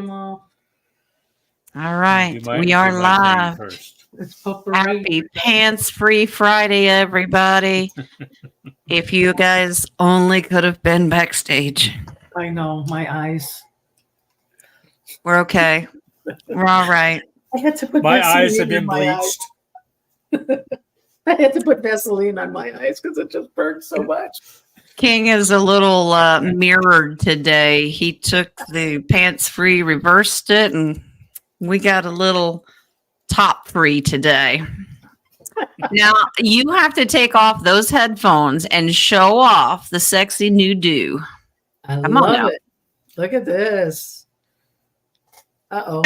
Grandma. All right. We are live. It's Potpourri. Happy Pants-Free Friday, everybody. If you guys only could have been backstage. I know, my eyes. We're okay. We're all right. I had to put My Vaseline eyes have been in my bleached. eyes. I had to put Vaseline on my eyes because it just burned so much. King is a little mirrored today. He took the pants-free, reversed it, and we got a little top-free today. Now, you have to take off those headphones and show off the sexy new do. I Come on love now. it. Look at this. Uh-oh.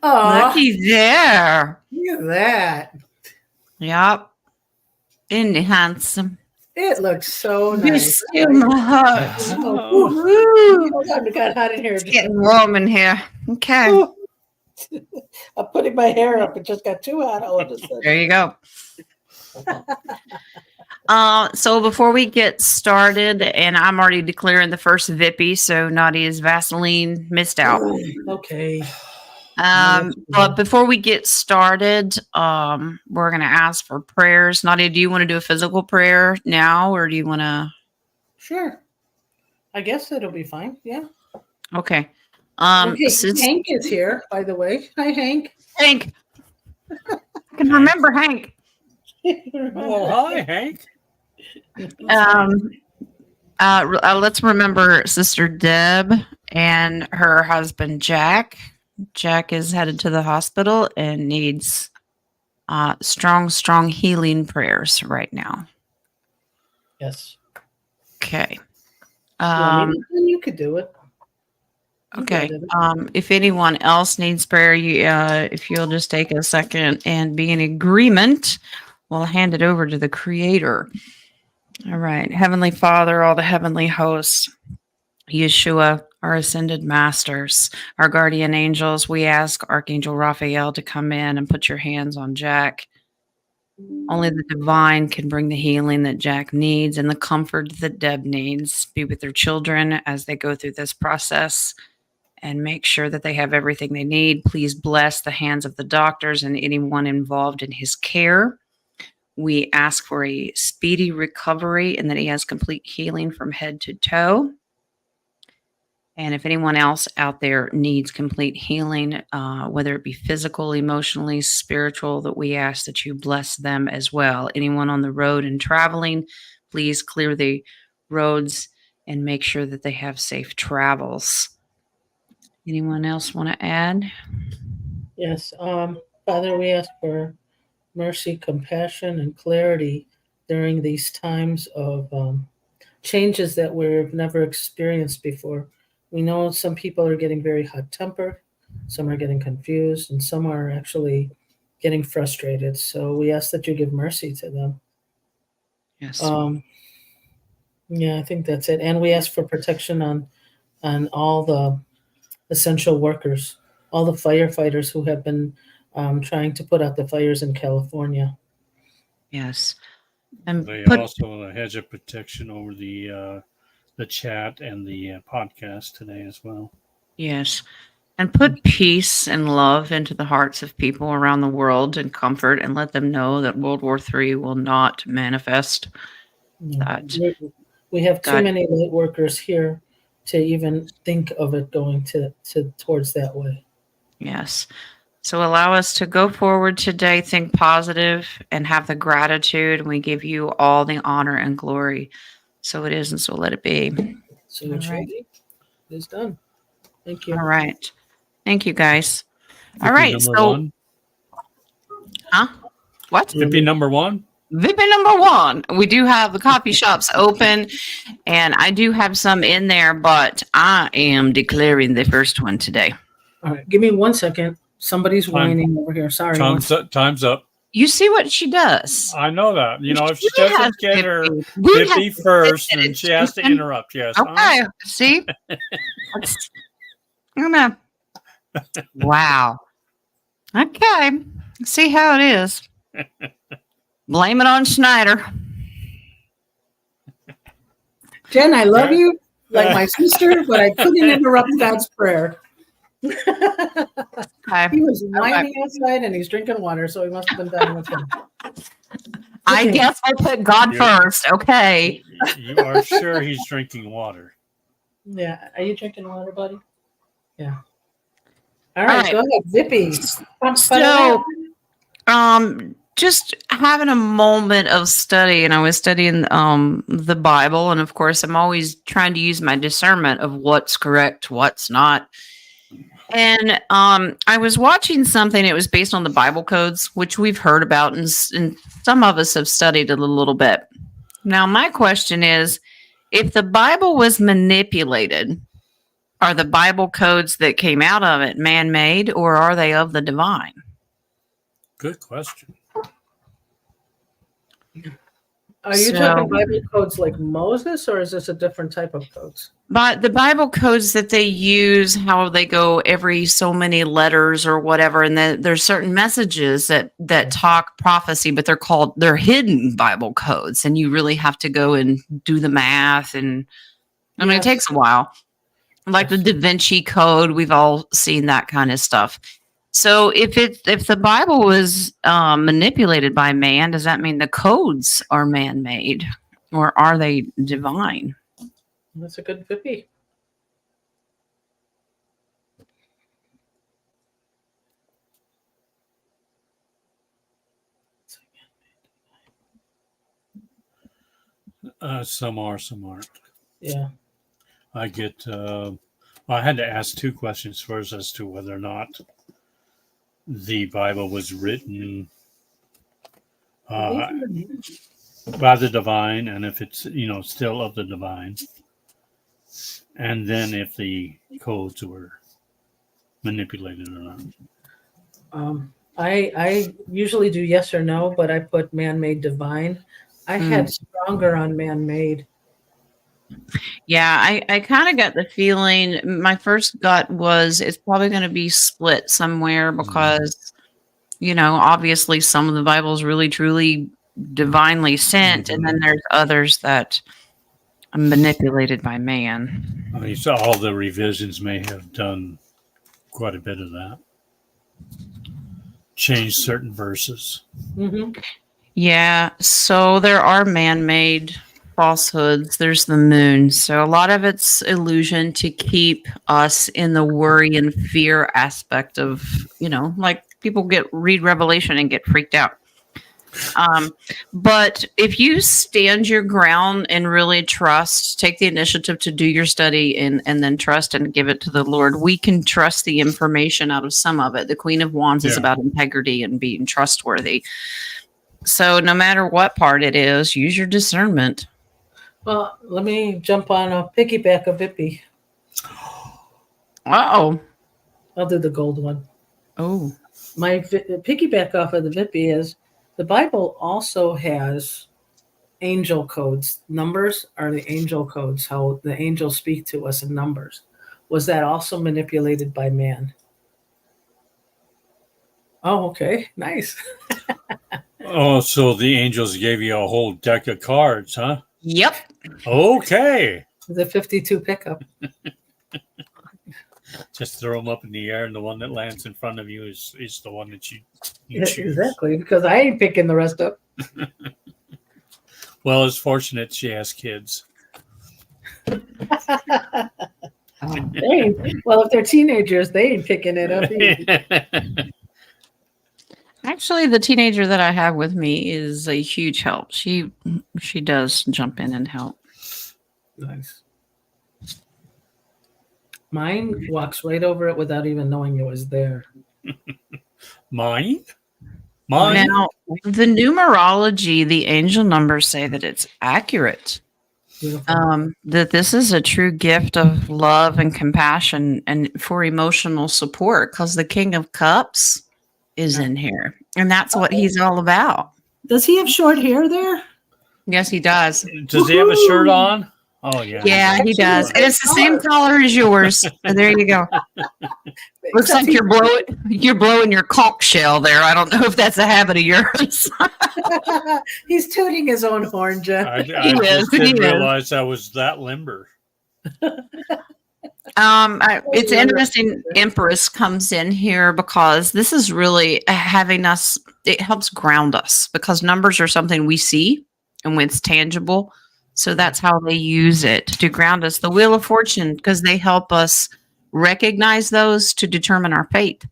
Oh, Looky there. look at that. Yep. Isn't he handsome? It looks so You nice. steal my heart. Oh, Woo. hold on, it got hot in here. It's getting warm in here. Okay. Ooh. I'm putting my hair up. It just got too hot all of a sudden. There you go. So before we get started, and I'm already declaring the first Vippy, so Nadia's Vaseline missed out. Okay. But before we get started, we're going to ask for prayers. Nadia, do you want to do a physical prayer now, or do you want to? Sure. I guess it'll be fine. Yeah. Okay. Okay, Since Hank is here, by the way. Hi, Hank. Hank. I can remember Hank. Well, hi, Hank. Let's remember Sister Deb and her husband Jack. Jack is headed to the hospital and needs strong healing prayers right now. Yes. Okay. You could do it. You Okay. got it. If anyone else needs prayer, if you'll just take a second and be in agreement, we'll hand it over to the Creator. All right. Heavenly Father, all the heavenly hosts, Yeshua, our ascended masters, our guardian angels, we ask Archangel Raphael to come in and put your hands on Jack. Only the divine can bring the healing that Jack needs and the comfort that Deb needs. Be with their children as they go through this process and make sure that they have everything they need. Please bless the hands of the doctors and anyone involved in his care. We ask for a speedy recovery and that he has complete healing from head to toe. And if anyone else out there needs complete healing, whether it be physical, emotionally, spiritual, that we ask that you bless them as well. Anyone on the road and traveling, please clear the roads and make sure that they have safe travels. Anyone else want to add? Yes. Father, we ask for mercy, compassion, and clarity during these times of changes that we've never experienced before. We know some people are getting very hot-tempered, some are getting confused, and some are actually getting frustrated. So we ask that you give mercy to them. Yes. Yeah, I think that's it. And we ask for protection on all the essential workers, all the firefighters who have been trying to put out the fires in California. Yes. And They put, also a hedge of protection over the chat and the podcast today as well. yes. And put peace and love into the hearts of people around the world and comfort and let them know that World War III will not manifest. We have too God. many light workers here to even think of it going towards that way. Yes. So allow us to go forward today, think positive, and have the gratitude. And we give you all the honor and glory. So it is, and so let it be. So All it shall right. be. It's done. Thank you. All right. Thank you, guys. All Vippy right. number So, one. huh? What? Vippy number one. Vippy number one. We do have the coffee shops open, and I do have some in there, but I am declaring the first one today. All right. Give me 1 second. Somebody's whining over here. Sorry. Time's up. You see what she does. I know that. You know, if she She has doesn't get her We have Vippy first, then she has to interrupt. Yes. Okay. See? Wow. Okay. See how it is. Blame it on Schneider. Jen, I love you like my sister, but I couldn't interrupt God's prayer. Okay. He was whining outside and he's drinking water, so he must have been done with him. I Okay. guess I'll put God You're- first. Okay. You are sure he's drinking water? Yeah. Are you drinking water, buddy? Yeah. All right. right. Go ahead. Zippy. So, just having a moment of study, and I was studying the Bible, and of course I'm always trying to use my discernment of what's correct, what's not. And I was watching something, it was based on the Bible codes, which we've heard about, and some of us have studied it a little bit. Now my question is, if the Bible was manipulated, are the Bible codes that came out of it man-made, or are they of the divine? Good question. Are you So- talking Bible codes like Moses, or is this a different type of codes? But the Bible codes that they use, how they go every so many letters or whatever, and then there's certain messages that talk prophecy, but they're hidden Bible codes, and you really have to go and do the math, and I mean Yes. it takes a while. Like the Da Vinci Code, we've all seen that kind of stuff. So if the Bible was manipulated by man, does that mean the codes are man-made, or are they divine? That's a good Zippy. Some are, some aren't. Yeah. I get. I had to ask two questions first as to whether or not the Bible was written by the divine, and if it's still of the divine, and then if the codes were manipulated or not. I usually do yes or no, but I put man-made divine. I had stronger on man-made. Yeah, I kind of got the feeling, my first gut was it's probably going to be split somewhere because, obviously some of the Bible's really truly divinely sent, and then there's others that are manipulated by man. I mean, so all the revisions may have done quite a bit of that. Changed certain verses. Mm-hmm. Yeah, so there are man-made falsehoods. There's the moon. So a lot of it's illusion to keep us in the worry and fear aspect of, like people read Revelation and get freaked out. But if you stand your ground and really trust, take the initiative to do your study and then trust and give it to the Lord, we can trust the information out of some of it. The Queen of Wands is about integrity and being trustworthy. So no matter what part it is, use your discernment. Well, let me jump on a piggyback of Vippy. Uh-oh. I'll do the gold one. Oh. My piggyback off of the Vippy is the Bible also has angel codes. Numbers are the angel codes, how the angels speak to us in numbers. Was that also manipulated by man? Oh, okay. Nice. Oh, so the angels gave you a whole deck of cards, huh? Yep. Okay. The 52 pickup. Just throw them up in the air, and the one that lands in front of you is the one that you choose. Exactly, because I ain't picking the rest up. Well, it's fortunate she has kids. Well, if they're teenagers, they ain't picking it up either. Actually, the teenager that I have with me is a huge help. She does jump in and help. Nice. Mine walks right over it without even knowing it was there. Mine? Now, the numerology, the angel numbers say that it's accurate. Beautiful. That this is a true gift of love and compassion and for emotional support, because the King of Cups is in here, and that's what he's all about. Does he have short hair there? Yes, he does. Does he have a shirt on? Oh, yeah. Yeah, he does. And it's the same color as yours. And there you go. Looks like you're blowing your conch shell there. I don't know if that's a habit of yours. He's tooting his own horn, Jeff. I just didn't realize I was that limber. It's interesting. Empress comes in here because this is really having us. It helps ground us because numbers are something we see and when it's tangible. So that's how they use it to ground us. The Wheel of Fortune because they help us recognize those to determine our fate.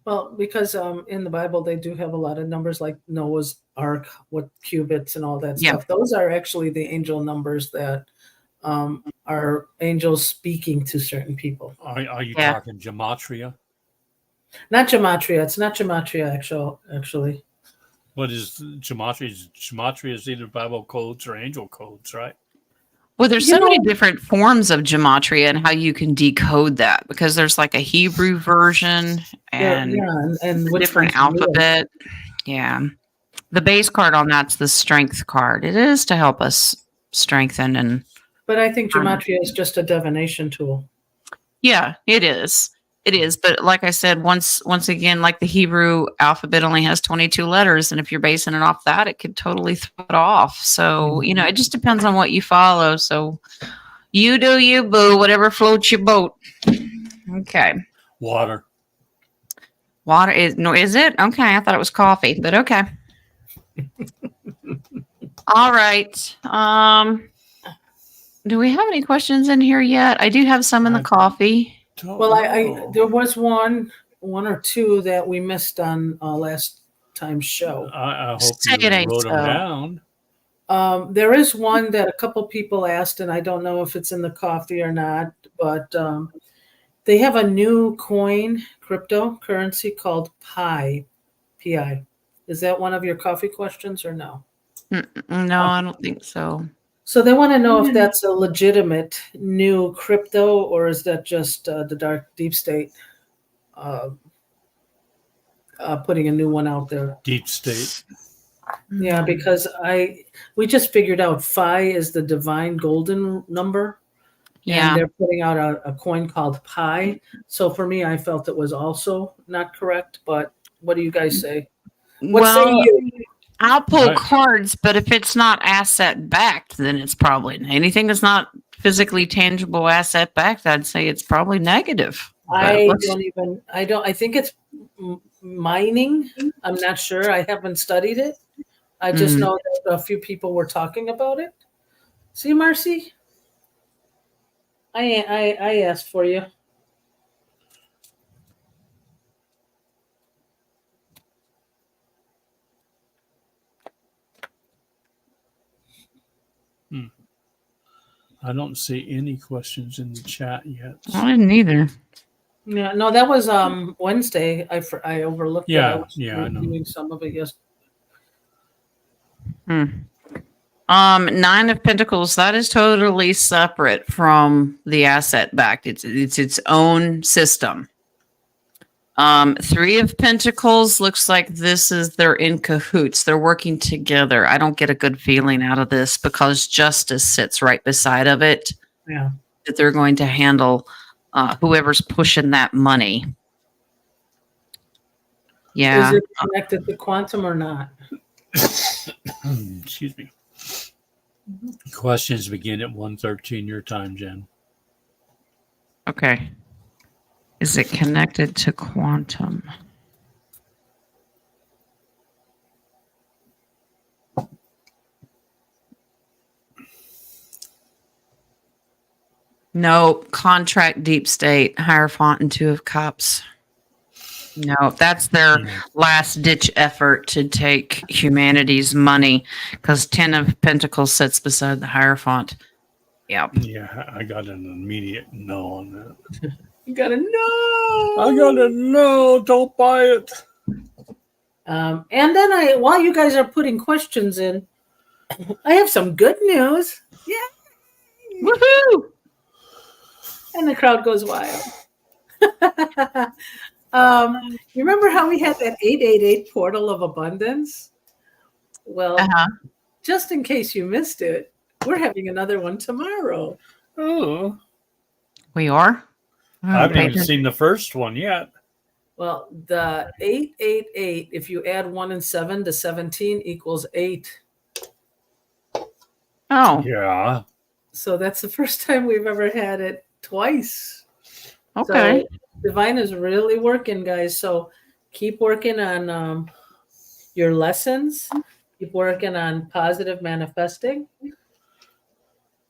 Well, because in the Bible they do have a lot of numbers like Noah's Ark, what cubits and all that Yeah. stuff. Those are actually the angel numbers that are angels speaking to certain people. Are you Yeah. talking gematria? Not gematria. It's not gematria actually. What is gematria? Gematria is either Bible codes or angel codes, right? Well, there's You so many know- different forms of gematria and how you can decode that because there's like a Hebrew version and and a which different one's real? alphabet. Yeah. The base card on that's the strength card. It is to help us strengthen and But I think gematria is just a divination tool. yeah, it is. It is. But like I said, once again, like the Hebrew alphabet only has 22 letters. And if you're basing it off that, it could totally throw it off. So, it just depends on what you follow. So you do you, boo, whatever floats your boat. Okay. Water. Water is it? Okay. I thought it was coffee, but okay. All right. Do we have any questions in here yet? I do have some in the coffee. Well, I there was one or two that we missed on last time's show. I hope Say you it ain't wrote them so. down. There is one that a couple people asked, and I don't know if it's in the coffee or not, but they have a new cryptocurrency called Pi, Pi. Is that one of your coffee questions or no? No, I don't think so. So they want to know if that's a legitimate new crypto or is that just the deep state putting a new one out there? Deep state. Yeah, because we just figured out Phi is the divine golden number. Yeah. And they're putting out a coin called Pi. So for me, I felt it was also not correct. But what do you guys say? What say Well, you? I'll pull Right. cards, but if it's not asset backed, then it's probably anything that's not physically tangible asset backed. I'd say it's probably negative. I think it's mining. I'm not sure. I haven't studied it. I just know that a few people were talking about it. See, Marcy, I asked for you. I don't see any questions in the chat yet. I didn't either. Yeah, no, that was Wednesday. I overlooked it. Yeah, I was I know. reviewing some of it yesterday. 9 of Pentacles, that is totally separate from the asset backed. It's its own system. 3 of Pentacles looks like they're in cahoots. They're working together. I don't get a good feeling out of this because justice sits right beside of it. Yeah. That they're going to handle whoever's pushing that money. Yeah. Is it connected to quantum or not? Excuse me. Questions begin at 1:13 your time, Jen. Okay. Is it connected to quantum? No, contract deep state, Hierophant and 2 of Cups. No, that's their last ditch effort to take humanity's money because 10 of Pentacles sits beside the Hierophant. Yep. Yeah, I got an immediate no on that. You gotta know. I got a no. Don't buy it. And then while you guys are putting questions in, I have some good news. Yeah. Woohoo! And the crowd goes wild. You remember how we had that 888 portal of abundance? Well, just in case you missed it, we're having another one tomorrow. Oh, We are? I haven't even seen the first one yet. Well, the 888, if you add 1 and 7 to 17 equals 8. Oh. Yeah. So that's the first time we've ever had it twice. Okay. So divine is really working, guys. So keep working on your lessons. Keep working on positive manifesting.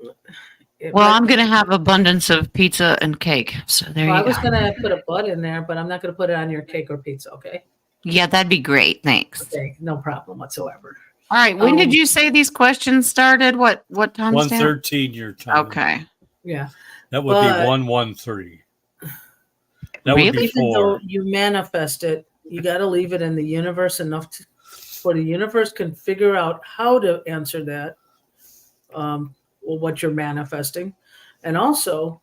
Well, I'm going to have abundance of pizza and cake. So there I you was go. gonna put a bud in there, but I'm not gonna put it on your cake or pizza. Okay. Yeah, that'd be great. Thanks. Okay. No problem whatsoever. All right. When did you say these questions started? What time stamp? 113 your time. Okay. Yeah. That would be 113. That would be Really? Even though 4. you manifest it, you got to leave it in the universe enough for the universe can figure out how to answer that, what you're manifesting. And also,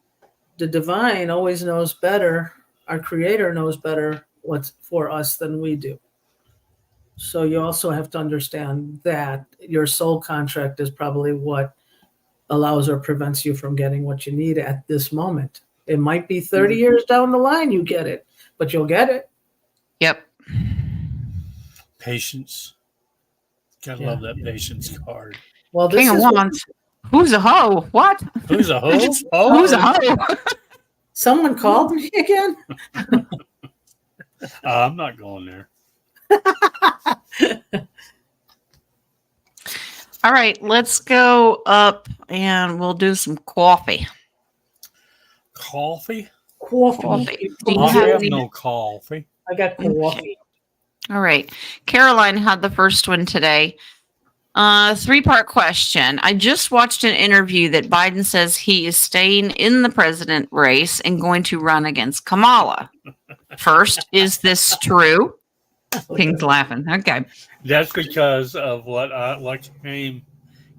the divine always knows better. Our creator knows better what's for us than we do. So you also have to understand that your soul contract is probably what allows or prevents you from getting what you need at this moment. It might be 30 years down the line you get it, but you'll get it. Yep. Patience. Gotta Yeah. love that patience card. Well, this King of is Wands. Who's a hoe? What? Who's a hoe? Who's a hoe? someone called me again. I'm not going there. All right, let's go up and we'll do some coffee. Coffee? Coffee. Do you I have have any? no coffee. I got coffee. All right. Caroline had the first one today. 3-part question. I just watched an interview that Biden says he is staying in the president race and going to run against Kamala. First, is this true? King's laughing. Okay. That's because of what came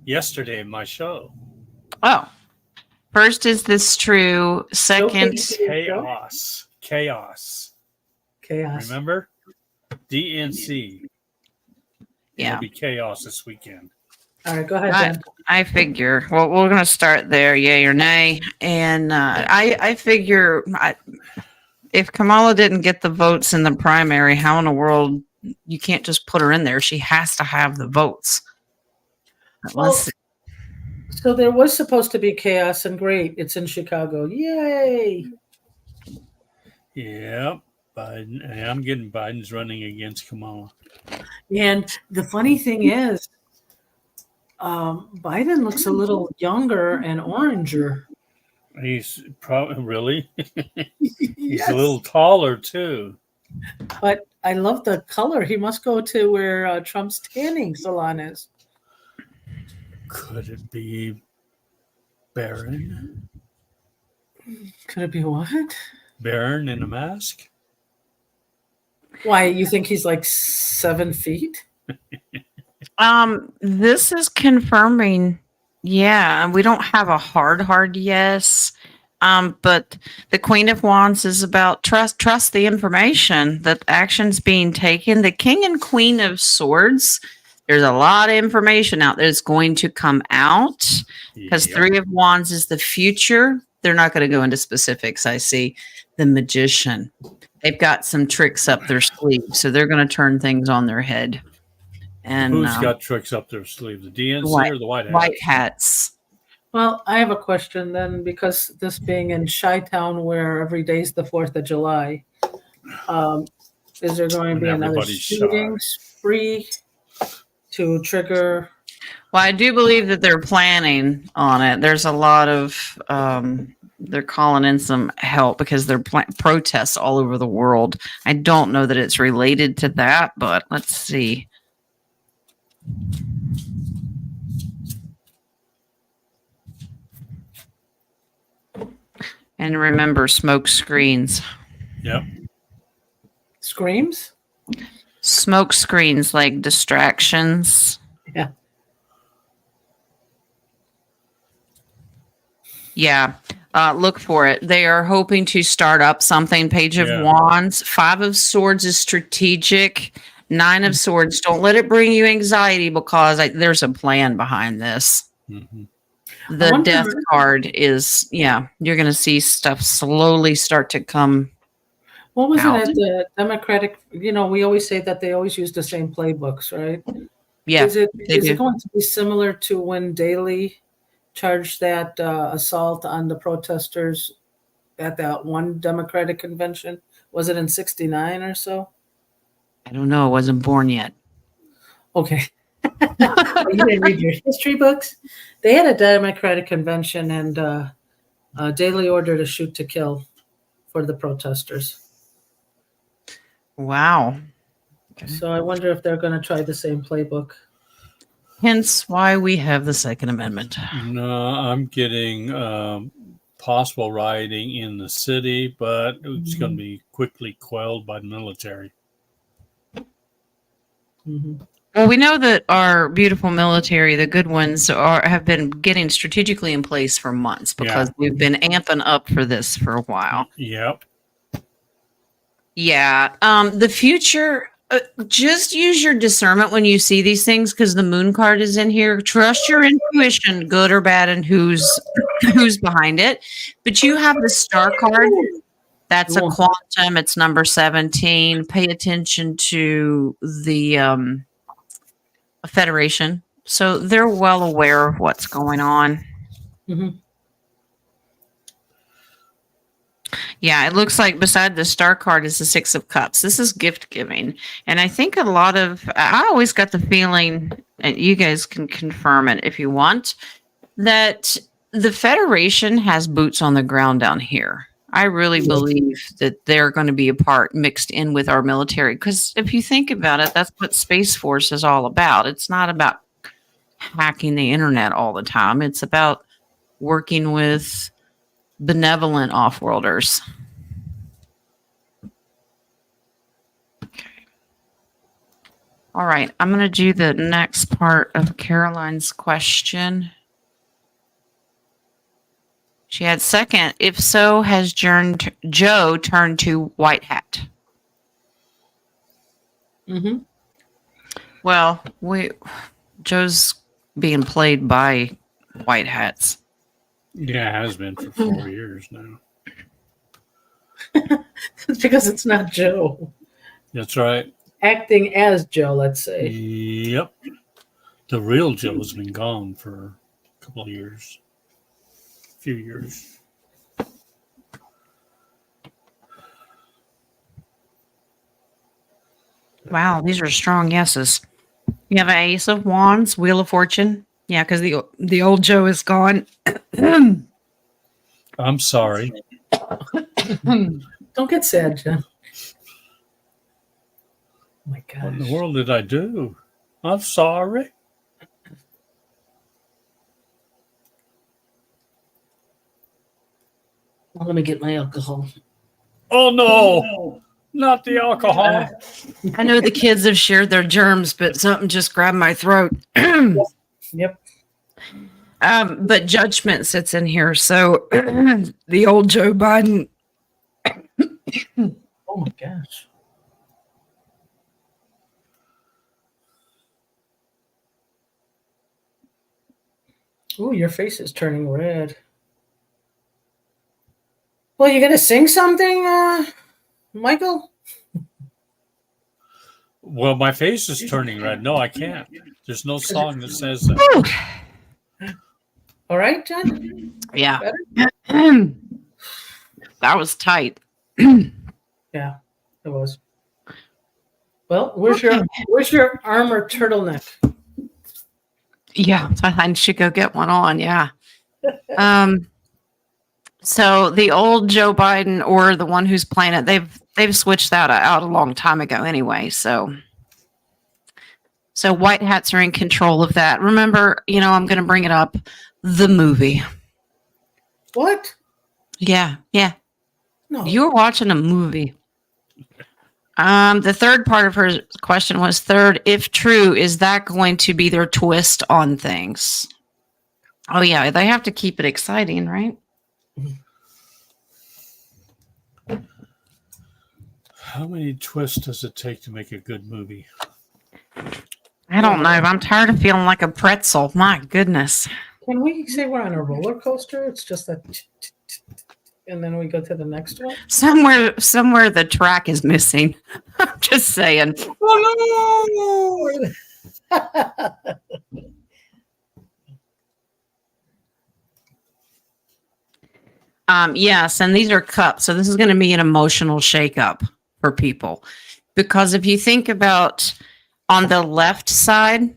yesterday in my show. Oh. First, is this true? Second, Chaos. Chaos. Remember? DNC. yeah. It'll be chaos this weekend. All right, go ahead, I, Dan. I figure. Well, we're going to start there, yay or nay. And I figure if Kamala didn't get the votes in the primary, how in the world you can't just put her in there? She has to have the votes. Well, so there was supposed to be chaos, and great, it's in Chicago. Yay! Yeah. Biden. I'm getting Biden's running against Kamala. And the funny thing is, Biden looks a little younger and oranger. He's probably really. He's Yes. a little taller too. But I love the color. He must go to where Trump's tanning salon is. Could it be Barron? Could it be what? Barron in a mask? Why, you think he's like 7 feet? This is confirming. Yeah, we don't have a hard yes. But the Queen of Wands is about trust the information that action's being taken. The King and Queen of Swords, there's a lot of information out there that's going to come out because Yep. 3 of Wands is the future. They're not going to go into specifics. I see the Magician. They've got some tricks up their sleeve, so they're going to turn things on their head. And Who's got tricks up their sleeve? The DNC or the White House? White hats. Well, I have a question then, because this being in Chi-Town where every day's the 4th of July, is there going to be When another everybody's shooting spree to trigger? Well, I do believe that they're planning on it. There's a lot of they're calling in some help because they're protests all over the world. I don't know that it's related to that, but let's see. And remember, smoke screens. Yep. Screams? Smoke screens, like distractions. Yeah. Yeah. Look for it. They are hoping to start up something. Page of Wands. 5 of Swords is strategic. 9 of Swords. Don't let it bring you anxiety because there's a plan behind this. Mm-hmm. The Death card is, you're going to see stuff slowly start to come. What was it at the Democratic? We always say that they always use the same playbooks, right? Yeah. Is it going to be similar to when Daley charged that assault on the protesters at that one Democratic convention? Was it in '69 or so? I don't know. I wasn't born yet. Okay. You didn't read your history books? They had a Democratic convention and a daily order to shoot to kill for the protesters. Wow. Okay. So I wonder if they're going to try the same playbook. Hence why we have the Second Amendment. No, I'm getting possible rioting in the city, but it's going to be quickly quelled by the military. Mm-hmm. Well, we know that our beautiful military, the good ones, have been getting strategically in place for months because we've been amping up for this for a while. Yep. Yeah. The future, just use your discernment when you see these things because the moon card is in here. Trust your intuition, good or bad, and who's behind it. But you have the star card. That's a quantum. It's number 17. Pay attention to the Federation. So they're well aware of what's going on. Mm-hmm. Yeah, it looks like beside the star card is the Six of Cups. This is gift giving. And I think I always got the feeling, and you guys can confirm it if you want, that the Federation has boots on the ground down here. I really believe that they're going to be a part mixed in with our military. Because if you think about it, that's what Space Force is all about. It's not about hacking the internet all the time. It's about working with benevolent off-worlders. Okay. All right. I'm going to do the next part of Caroline's question. She had second, if so, has Joe turned to white hat? Mm-hmm. Well, Joe's being played by white hats. Yeah, it has been for 4 years now. It's because it's not Joe. That's right. Acting as Joe, let's say. Yep. The real Joe's been gone for a couple of years. Few years. Wow, these are strong yeses. You have an Ace of Wands, Wheel of Fortune. Yeah, because the old Joe is gone. I'm sorry. Don't get sad, Jen. Oh my gosh. What in the world did I do? I'm sorry. Well, let me get my alcohol. Oh no, not the alcohol. I know the kids have shared their germs, but something just grabbed my throat. Yep. But judgment sits in here. So the old Joe Biden. Oh my gosh. Ooh, your face is turning red. Well, you gonna sing something, Michael? Well, my face is turning red. No, I can't. There's no song that says that. All right, John? Yeah. That was tight. Yeah, it was. Well, where's your armor turtleneck? Yeah, I should go get one on. Yeah. So the old Joe Biden or the one who's playing it, they've switched that out a long time ago anyway. So white hats are in control of that. Remember, I'm going to bring it up. The movie. What? Yeah. No. You're watching a movie. The third part of her question was third, if true, is that going to be their twist on things? Oh yeah, they have to keep it exciting, right? How many twists does it take to make a good movie? I don't know. I'm tired of feeling like a pretzel. My goodness. Can we say we're on a roller coaster? It's just that, and then we go to the next one. Somewhere the track is missing. I'm just saying. Oh no! Yes, and these are cups. So this is going to be an emotional shakeup for people. Because if you think about on the left side,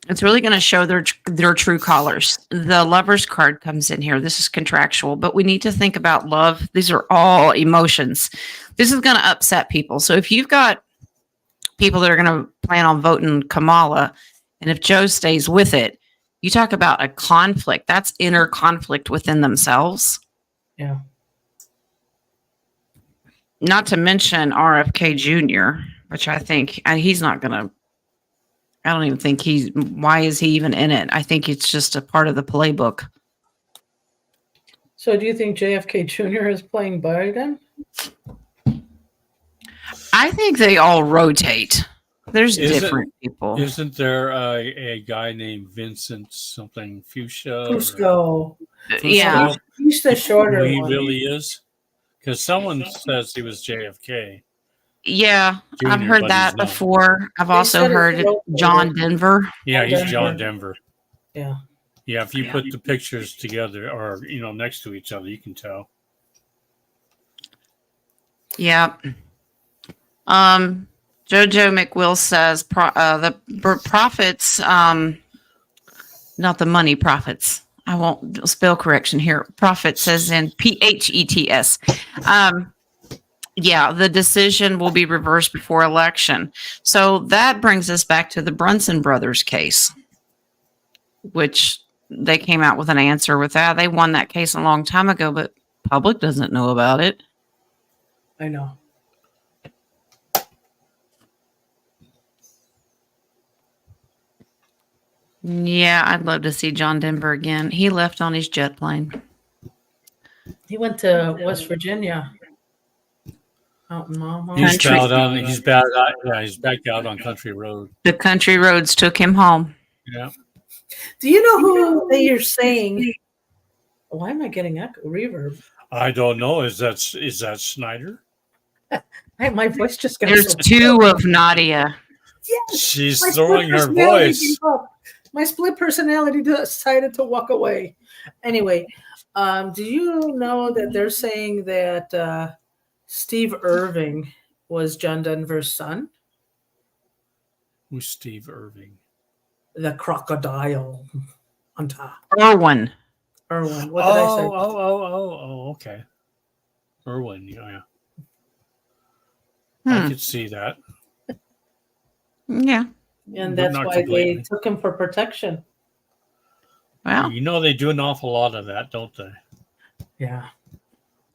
it's really going to show their true colors. The lover's card comes in here. This is contractual, but we need to think about love. These are all emotions. This is going to upset people. So if you've got people that are going to plan on voting Kamala, and if Joe stays with it, you talk about a conflict. That's inner conflict within themselves. Yeah. Not to mention RFK Jr., which I think he's not going to. I don't even think why is he even in it? I think it's just a part of the playbook. So do you think JFK Jr. is playing Biden? I think they all rotate. There's different people. Isn't there a guy named Vincent something Fuchsia? Fusco. Yeah. He's the shorter He one. really is? Because someone says he was JFK. Yeah, Jr., I've heard but that he's not. before. I've They also said it's heard local. John Denver. Yeah, he's Denver. John Denver. Yeah. Yeah, if you put the pictures together or, next to each other, you can tell. Yeah. Jojo McWill says the profits, not the money profits. I won't spell correction here. Profit says in PHETS. Yeah, the decision will be reversed before election. So that brings us back to the Brunson brothers case, which they came out with an answer with that. They won that case a long time ago, but public doesn't know about it. I know. Yeah, I'd love to see John Denver again. He left on his jet plane. He went to West Virginia. Out in Mama. He's back out on Country Road. The country roads took him home. Yeah. Do you know who they are saying? Why am I getting reverb? I don't know. Is that Snyder? My voice just got There's so two of Nadia. Yes, She's my throwing split her personality voice. gave up. My split personality decided to walk away. Anyway, do you know that they're saying that Steve Irving was John Denver's son? Who's Steve Irving? The crocodile on top. Irwin. Irwin. What did I say? Oh, okay. Irwin, yeah. I could see that. Yeah. And But that's not why completely. they took him for protection. Well, They do an awful lot of that, don't they? Yeah.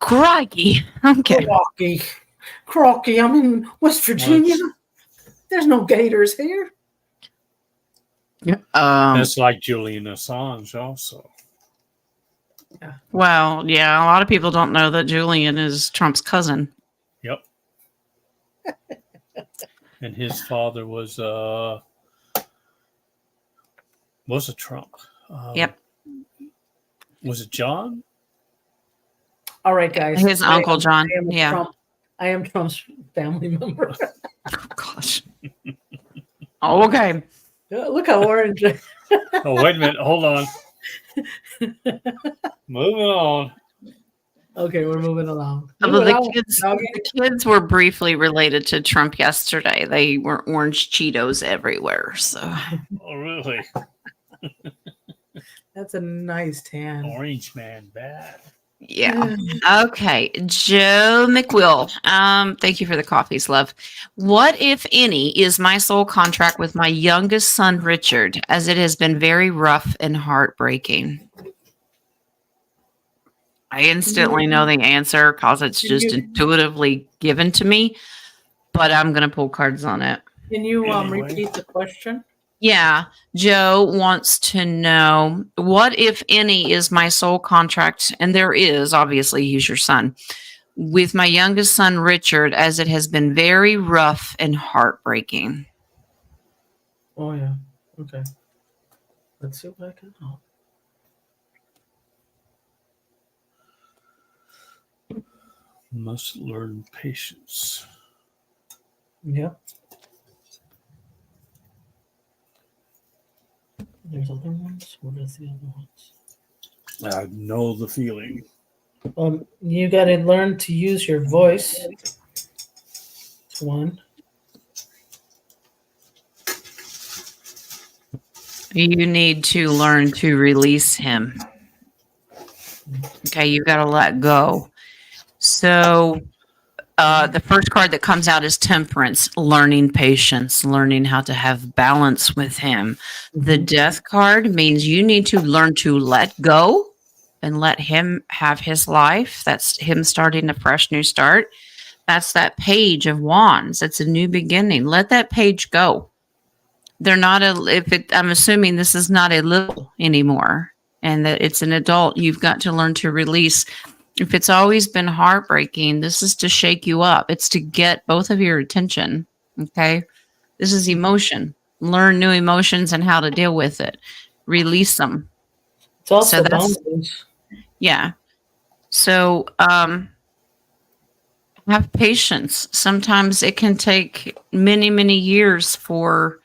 crikey. Okay. Crocky. I'm in West Virginia. There's no gators here. That's like Julian Assange also. Well, yeah, a lot of people don't know that Julian is Trump's cousin. Yep. And his father was it Trump? Yep. Was it John? All right, guys. His uncle John. Yeah. I am Trump's family member. Oh, gosh. Oh, okay. Look how orange. Oh, wait a minute. Hold on. Moving on. Okay, we're moving along. The kids were briefly related to Trump yesterday. They were orange Cheetos everywhere. So. Oh, really? That's a nice tan. Orange man, bad. Yeah. Okay. Joe McWill. Thank you for the coffees, love. What, if any, is my soul contract with my youngest son, Richard, as it has been very rough and heartbreaking? I instantly know the answer because it's just intuitively given to me, but I'm going to pull cards on it. Can you repeat the question? Yeah. Joe wants to know, what, if any, is my soul contract? And there is, obviously, he's your son, with my youngest son, Richard, as it has been very rough and heartbreaking. Oh, yeah. Okay. Let's see what I can help. Must learn patience. Yep. There's other ones. What is the other ones? I know the feeling. You got to learn to use your voice. That's one. You need to learn to release him. Okay, you got to let go. So the first card that comes out is Temperance, learning patience, learning how to have balance with him. The Death card means you need to learn to let go and let him have his life. That's him starting a fresh new start. That's that Page of Wands. It's a new beginning. Let that page go. They're not I'm assuming this is not a little anymore and that it's an adult. You've got to learn to release. If it's always been heartbreaking, this is to shake you up. It's to get both of your attention. Okay. This is emotion. Learn new emotions and how to deal with it. Release them. It's also So that's, boundaries. yeah. So have patience. Sometimes it can take many, many years for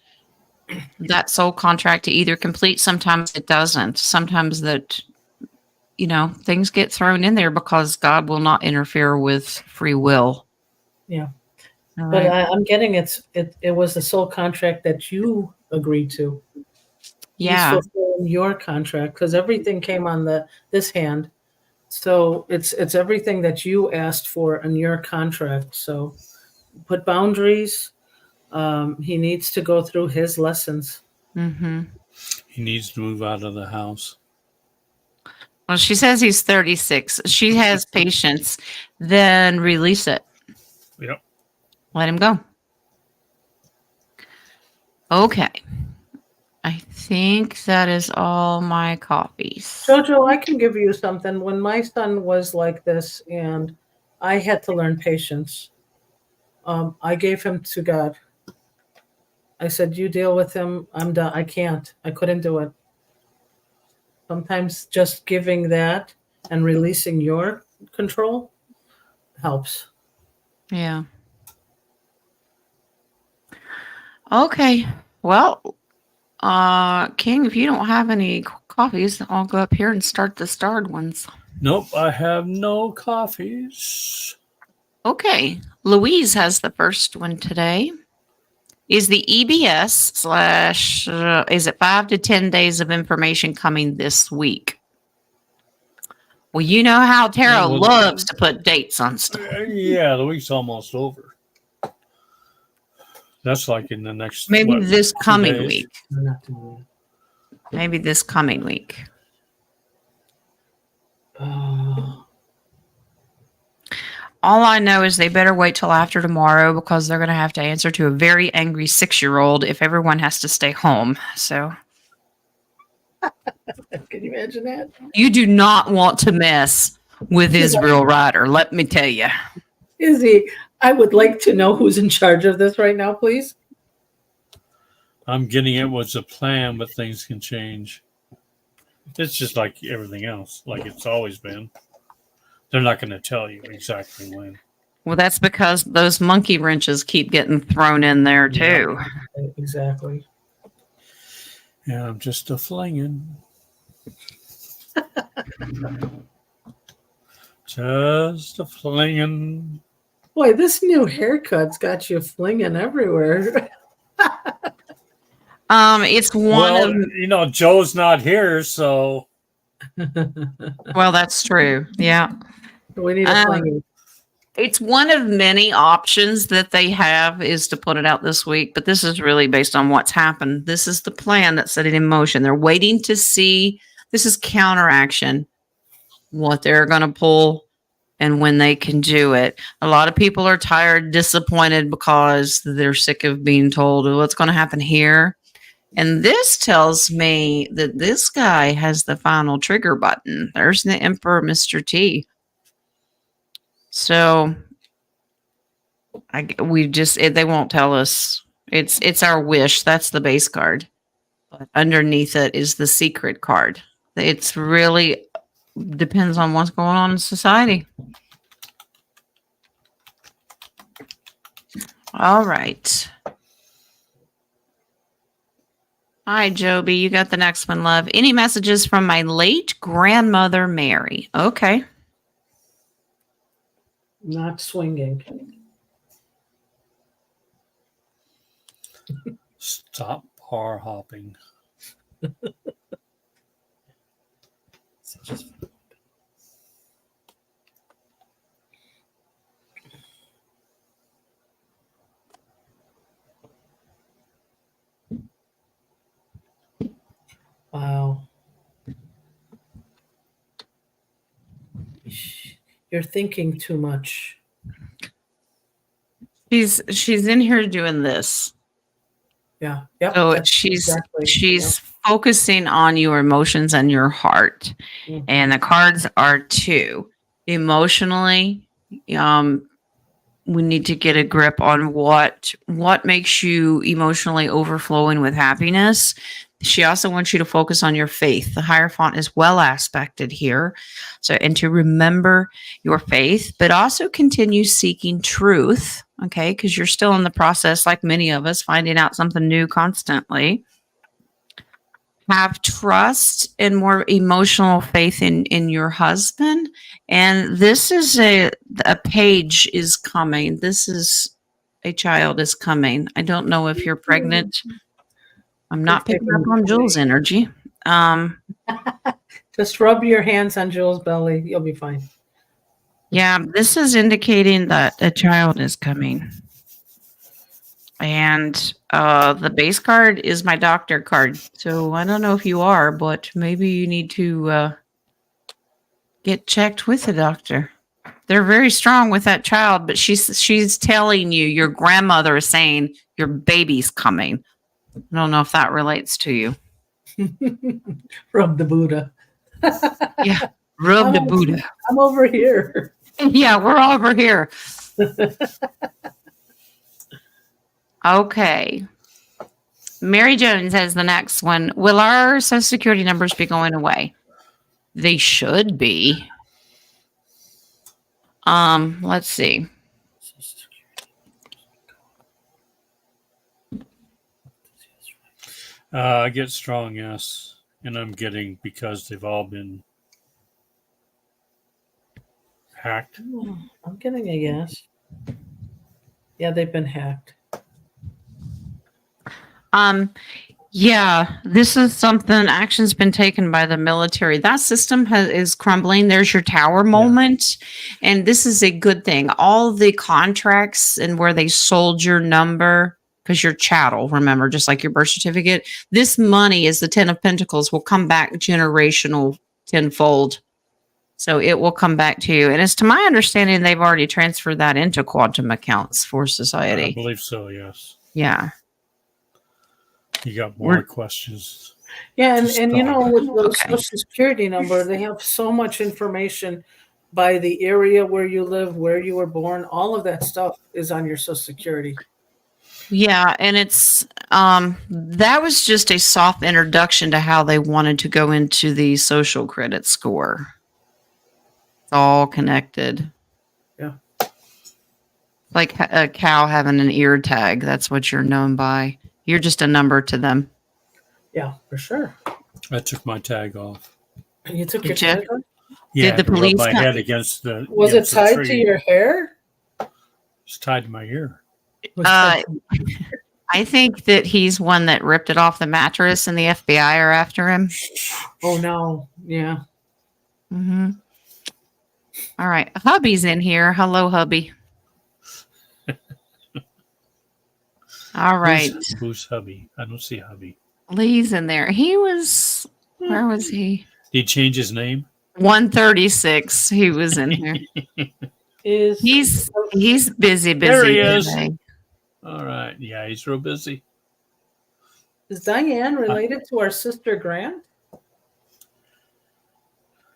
that soul contract to either complete. Sometimes it doesn't. Sometimes that, things get thrown in there because God will not interfere with free will. Yeah. All But right. I'm getting it was the soul contract that you agreed to. Yeah. He's fulfilling your contract because everything came on this hand. So it's everything that you asked for in your contract. So put boundaries. He needs to go through his lessons. Mm-hmm. He needs to move out of the house. Well, she says he's 36. She has patience. Then release it. Yep. Let him go. Okay. I think that is all my copies. Jojo, I can give you something. When my son was like this and I had to learn patience, I gave him to God. I said, you deal with him. I'm done. I can't. I couldn't do it. Sometimes just giving that and releasing your control helps. Yeah. Okay. Well, King, if you don't have any coffees, I'll go up here and start the starred ones. Nope, I have no coffees. Okay. Louise has the first one today. Is the EBS / is it 5 to 10 days of information coming this week? Well, you know how Tara loves to put dates on stuff. Yeah, the week's almost over. That's like in the next Maybe this coming days? week. Maybe this coming week. All I know is they better wait till after tomorrow because they're going to have to answer to a very angry 6-year-old if everyone has to stay home. So, can you imagine that? You do not want to mess with Israel Ryder, let me tell you. Izzy, I would like to know who's in charge of this right now, please. I'm getting it was a plan, but things can change. It's just like everything else, like it's always been. They're not going to tell you exactly when. Well, that's because those monkey wrenches keep getting thrown in there, too. Yeah, exactly. Yeah, I'm just a flinging. Just a flinging. Boy, this new haircut's got you flinging everywhere. It's one of Joe's not here, so. Well, that's true. Yeah. We need a flinging. It's one of many options that they have is to put it out this week, but this is really based on what's happened. This is the plan that's set it in motion. They're waiting to see. This is counteraction, what they're going to pull and when they can do it. A lot of people are tired, disappointed because they're sick of being told what's going to happen here. And this tells me that this guy has the final trigger button. There's the Emperor, Mr. T. So they won't tell us. It's our wish. That's the base card. But underneath it is the secret card. It's really depends on what's going on in society. All right. Hi, Joby. You got the next one, love. Any messages from my late grandmother, Mary? Okay. Not swinging. Stop bar hopping. Wow. You're thinking too much. She's in here doing this. Yeah. Yep. So that's exactly. she's focusing on your emotions and your heart. Yep. And the cards are 2. Emotionally, we need to get a grip on what makes you emotionally overflowing with happiness. She also wants you to focus on your faith. The Hierophant is well aspected here. So, and to remember your faith, but also continue seeking truth. Okay. Because you're still in the process, like many of us, finding out something new constantly. Have trust and more emotional faith in your husband. And this is a page is coming. This is a child is coming. I don't know if you're pregnant. I'm not picking up on Jules' energy. Just rub your hands on Jules' belly. You'll be fine. Yeah, this is indicating that a child is coming. And the base card is my doctor card. So I don't know if you are, but maybe you need to get checked with a doctor. They're very strong with that child, but she's telling you, your grandmother is saying your baby's coming. I don't know if that relates to you. Rub the Buddha. Yeah, rub the Buddha. I'm over here. Yeah, we're over here. Okay. Mary Jones has the next one. Will our Social Security numbers be going away? They should be. Let's see. I get strong, yes. And I'm getting, because they've all been hacked. I'm getting a yes. Yeah, they've been hacked. Yeah, this is something, action's been taken by the military. That system is crumbling. There's your tower moment. Yeah. And this is a good thing. All the contracts and where they sold your number, because your chattel, remember, just like your birth certificate, this money is the 10 of Pentacles will come back generational tenfold. So it will come back to you. And as to my understanding, they've already transferred that into quantum accounts for society. I believe so, yes. Yeah. You got more questions. Yeah, and you know, with the Social Security number, they have so much information by the area where you live, where you were born. All of that stuff is on your Social Security. Yeah, and it's that was just a soft introduction to how they wanted to go into the social credit score. It's all connected. Yeah. Like a cow having an ear tag. That's what you're known by. You're just a number to them. Yeah, for sure. I took my tag off. You took your tag off? Yeah, did the police my head against the. Was it tied to your hair? It's tied to my ear. I think that he's one that ripped it off the mattress, and the FBI are after him. Oh no! Yeah. Mm-hmm. All right, hubby's in here. Hello, hubby. All right. Who's hubby? I don't see hubby. Lee's in there. He was. Where was he? Did he change his name? 136. He was in here. He's busy. There he is. Today. All right. Yeah, he's real busy. Is Diane related to our sister Grant?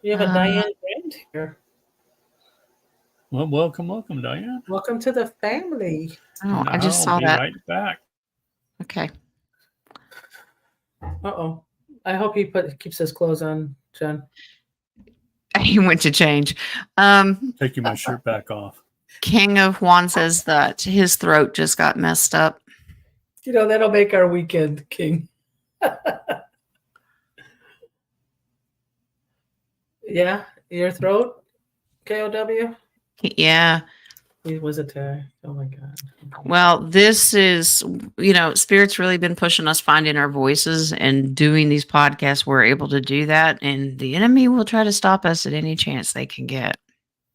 You have a Diane Grant here. Well, welcome, Diane. Welcome to the family. Oh, I just saw that. Right back. Okay. Uh-oh. I hope he keeps his clothes on, Jen. He went to change. Taking my shirt back off. King of Juan says that his throat just got messed up. You know, that'll make our weekend, King. Yeah, your throat, KOW? Yeah. He was attacked. Oh my God. Well, this is, Spirit's really been pushing us finding our voices and doing these podcasts. We're able to do that, and the enemy will try to stop us at any chance they can get.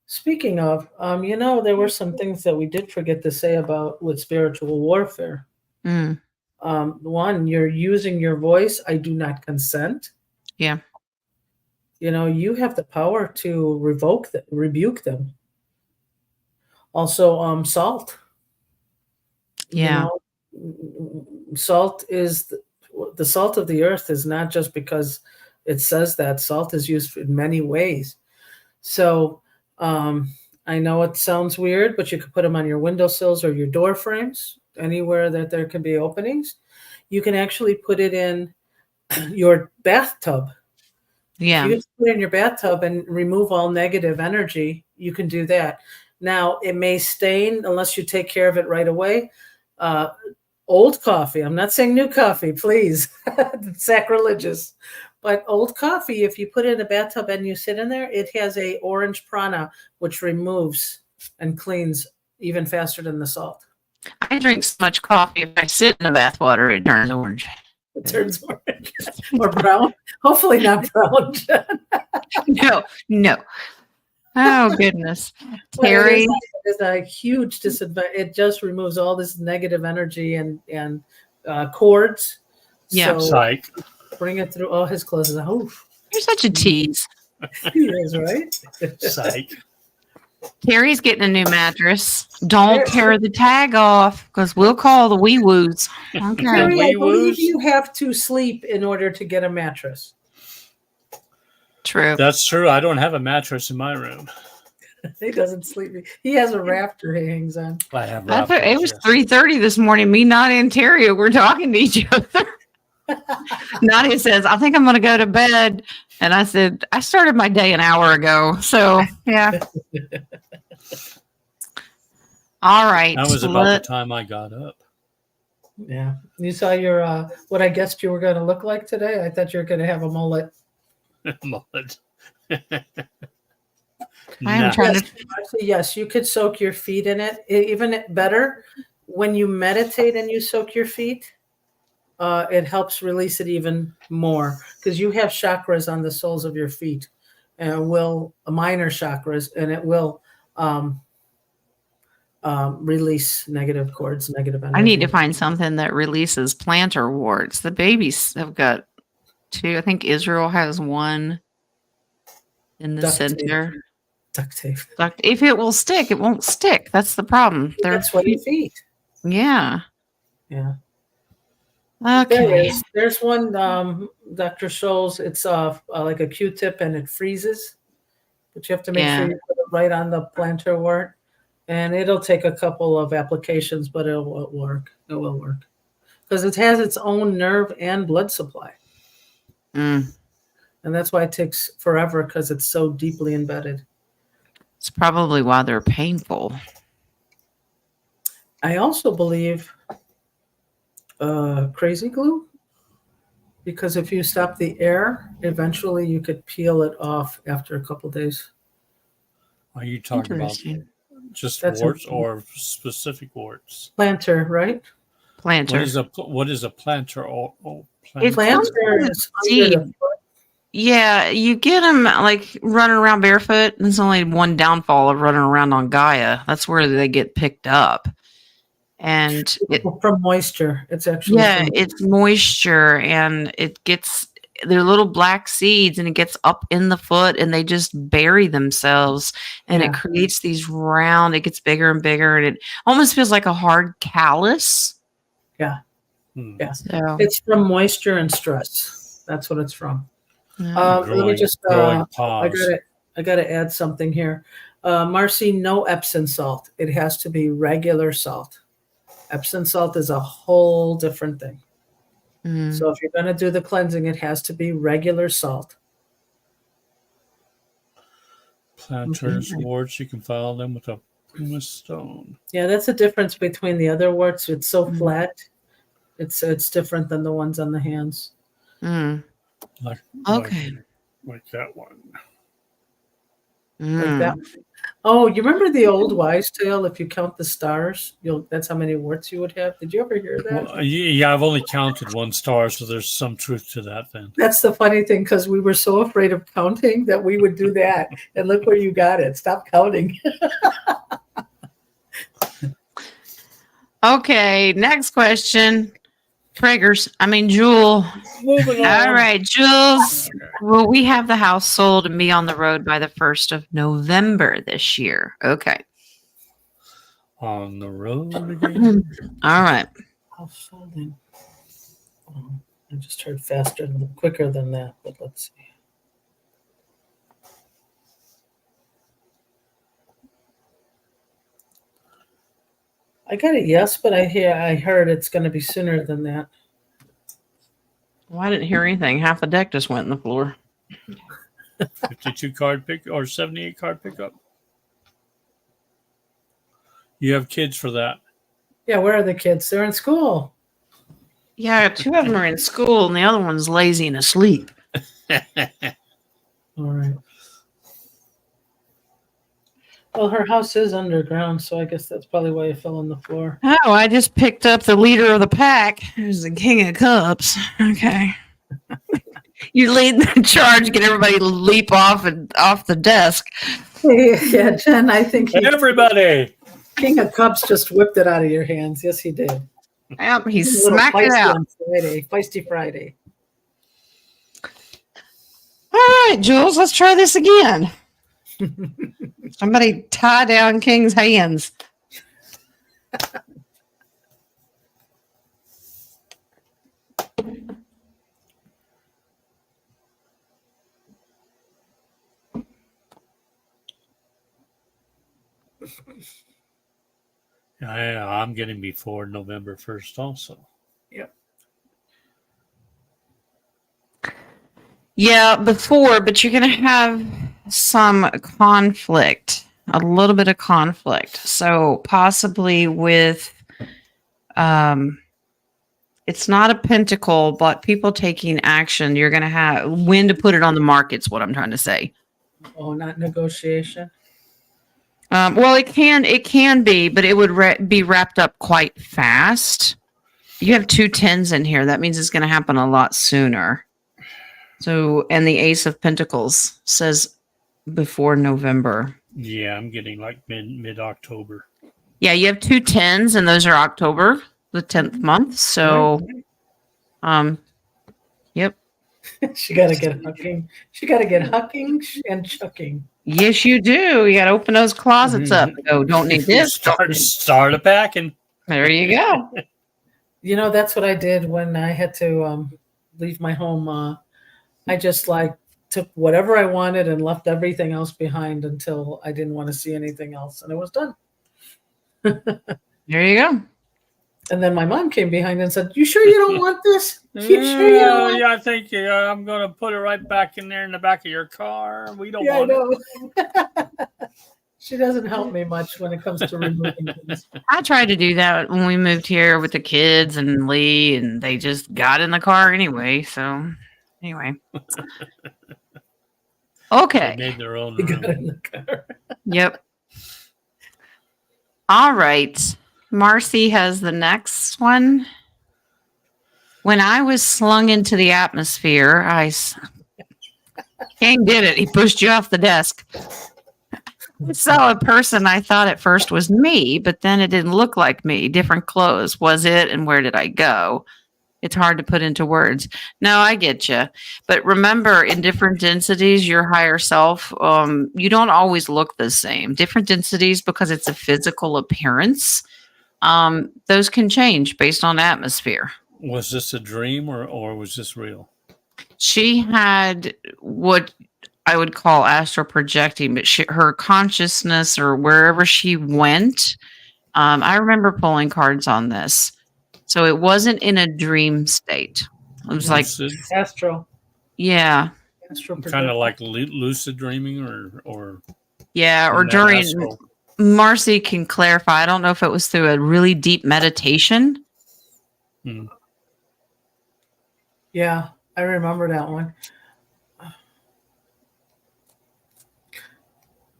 Speaking of, there were some things that we did forget to say about with spiritual warfare. Mm, One, you're using your voice. I do not consent. yeah. You have the power to rebuke them. Also, salt. Yeah. Salt is the salt of the earth is not just because it says that. Salt is used in many ways. So I know it sounds weird, but you could put them on your windowsills or your door frames, anywhere that there can be openings. You can actually put it in your bathtub. Yeah. If you put it in your bathtub and remove all negative energy, you can do that. Now, it may stain unless you take care of it right away. Old coffee, I'm not saying new coffee, please. It's sacrilegious. But old coffee, if you put it in a bathtub and you sit in there, it has a orange prana, which removes and cleans even faster than the salt. I drink so much coffee. If I sit in the bathwater, it turns orange. It turns orange or brown. Hopefully not brown. No. Oh, goodness. But Terry. it is a huge disadvantage. It just removes all this negative energy and cords. Yeah. So Psych. bring it through. Oh, his clothes. Oof. You're such a tease. He is, right? Psych. Terry's getting a new mattress. Don't tear the tag off because we'll call the wee woos. Okay. Terry, I Wee believe woos? you have to sleep in order to get a mattress. True. That's true. I don't have a mattress in my room. He doesn't sleep. He has a rafter he hangs on. I have. I thought it was rafters, 3:30 this morning. Me, Nadia, and Terry were talking to each other. Nadia says, I think I'm going to go to bed. And I said, I started my day an hour ago. So, yeah. All right. That was about the time I got up. Yeah. You saw your what I guessed you were going to look like today? I thought you were going to have a mullet. Mullet. I am trying to. Yes, you could soak your feet in it. Even better, when you meditate and you soak your feet, it helps release it even more because you have chakras on the soles of your feet, and minor chakras, and it will release negative cords, negative energy. I need to find something that releases plantar warts. The babies have got 2. I think Israel has 1 in the Duct tape. center. Duct tape. If it will stick, it won't stick. That's the problem. They're sweaty feet. Yeah. Yeah. Okay. There's one, Dr. Scholl's. It's like a Q-tip and it freezes, but you have to make sure you put it right on the plantar wart, and it'll take a couple of applications, but it will work. It will work because it has its own nerve and blood supply, Mm. and that's why it takes forever because it's so deeply embedded. It's probably why they're painful. I also believe crazy glue, because if you stop the air, eventually you could peel it off after a couple days. Are you talking about Interesting. just That's warts or specific warts? Plantar, right? Plantar. What is a plantar? It's Plantar is under the foot. Yeah, you get them like running around barefoot. There's only one downfall of running around on Gaia. That's where they get picked up. And From moisture. It's actually it's moisture, and they're little black seeds, and it gets up in the foot, and they just bury themselves, and it creates these round. It gets bigger and bigger, and it almost feels like a hard callus. Yeah. Hmm. Yeah. So, It's from moisture and stress. That's what it's from. yeah. Let me just growing paws. I gotta add something here. Marcy, no Epsom salt. It has to be regular salt. Epsom salt is a whole different thing. Mm. So if you're going to do the cleansing, it has to be regular salt. Plantars, warts, you can file them with a pumice stone. Yeah, that's the difference between the other warts. It's so flat. It's different than the ones on the hands. Mm. Like Okay. that one. Like that. Mm. Oh, you remember the old wives' tale? If you count the stars, that's how many warts you would have. Did you ever hear that? Well, yeah, I've only counted one star, so there's some truth to that then. That's the funny thing, because we were so afraid of counting that we would do that. And look where you got it. Stop counting. Okay, next question. Jewel. Moving on. All right, Jules. Will we have the house sold and be on the road by the 1st of November this year? Okay. On the road again. All right. House folding. Oh, I just heard faster and quicker than that, but let's see. I got a yes, but I heard it's going to be sooner than that. Well, I didn't hear anything. Half the deck just went in the floor. 52 card pick or 78 card pickup. You have kids for that. Yeah, where are the kids? They're in school. Yeah, 2 of them are in school and the other one's lazy and asleep. All right. Well, her house is underground, so I guess that's probably why it fell on the floor. Oh, I just picked up the leader of the pack. Who's the king of cups. Okay. You lead the charge, get everybody to leap off the desk. Yeah, Jen, I think Everybody. King of Cups just whipped it out of your hands. Yes, he did. Yep, he He's a little smacked it feisty out. on Friday. Feisty Friday. All right, Jules, let's try this again. Somebody tie down King's hands. Yeah, I'm getting before November 1st also. Yep. Yeah, before, but you're going to have some conflict, a little bit of conflict. So possibly with, it's not a pentacle, but people taking action. You're going to have when to put it on the market's what I'm trying to say. Oh, not negotiation. Well, it can be, but it would be wrapped up quite fast. You have 2 10s in here. That means it's going to happen a lot sooner. So, and the Ace of Pentacles says before November. Yeah, I'm getting like mid October. Yeah, you have 2 10s, and those are October, the 10th month. So, yep. She got to get hucking. She got to get hucking and chucking. Yes, you do. You got to open those closets up. Go, don't need this. Start a packing. There you go. You know, that's what I did when I had to leave my home. I just took whatever I wanted and left everything else behind until I didn't want to see anything else, and it was done. There you go. And then my mom came behind and said, "You sure you don't want this? You sure you don't want?" Yeah, I think I'm going to put it right back in there in the back of your car. We don't Yeah, I want know. She doesn't help me much when it comes to removing things. I tried to do that when we moved here with the kids and Lee, and they just got in the car anyway. So, anyway. Okay. They made their own You got room. in the car. Yep. All right. Marcy has the next one. When I was slung into the atmosphere, King did it. He pushed you off the desk. I saw a person I thought at first was me, but then it didn't look like me. Different clothes. Was it? And where did I go? It's hard to put into words. No, I get you. But remember, in different densities, your higher self, you don't always look the same. Different densities, because it's a physical appearance, those can change based on atmosphere. Was this a dream or was this real? She had what I would call astral projecting, but her consciousness or wherever she went, I remember pulling cards on this. So it wasn't in a dream state. It was like Astral. Yeah. Astral kind of like lucid dreaming or yeah, or during astral. Marcy can clarify. I don't know if it was through a really deep meditation. Yeah, I remember that one.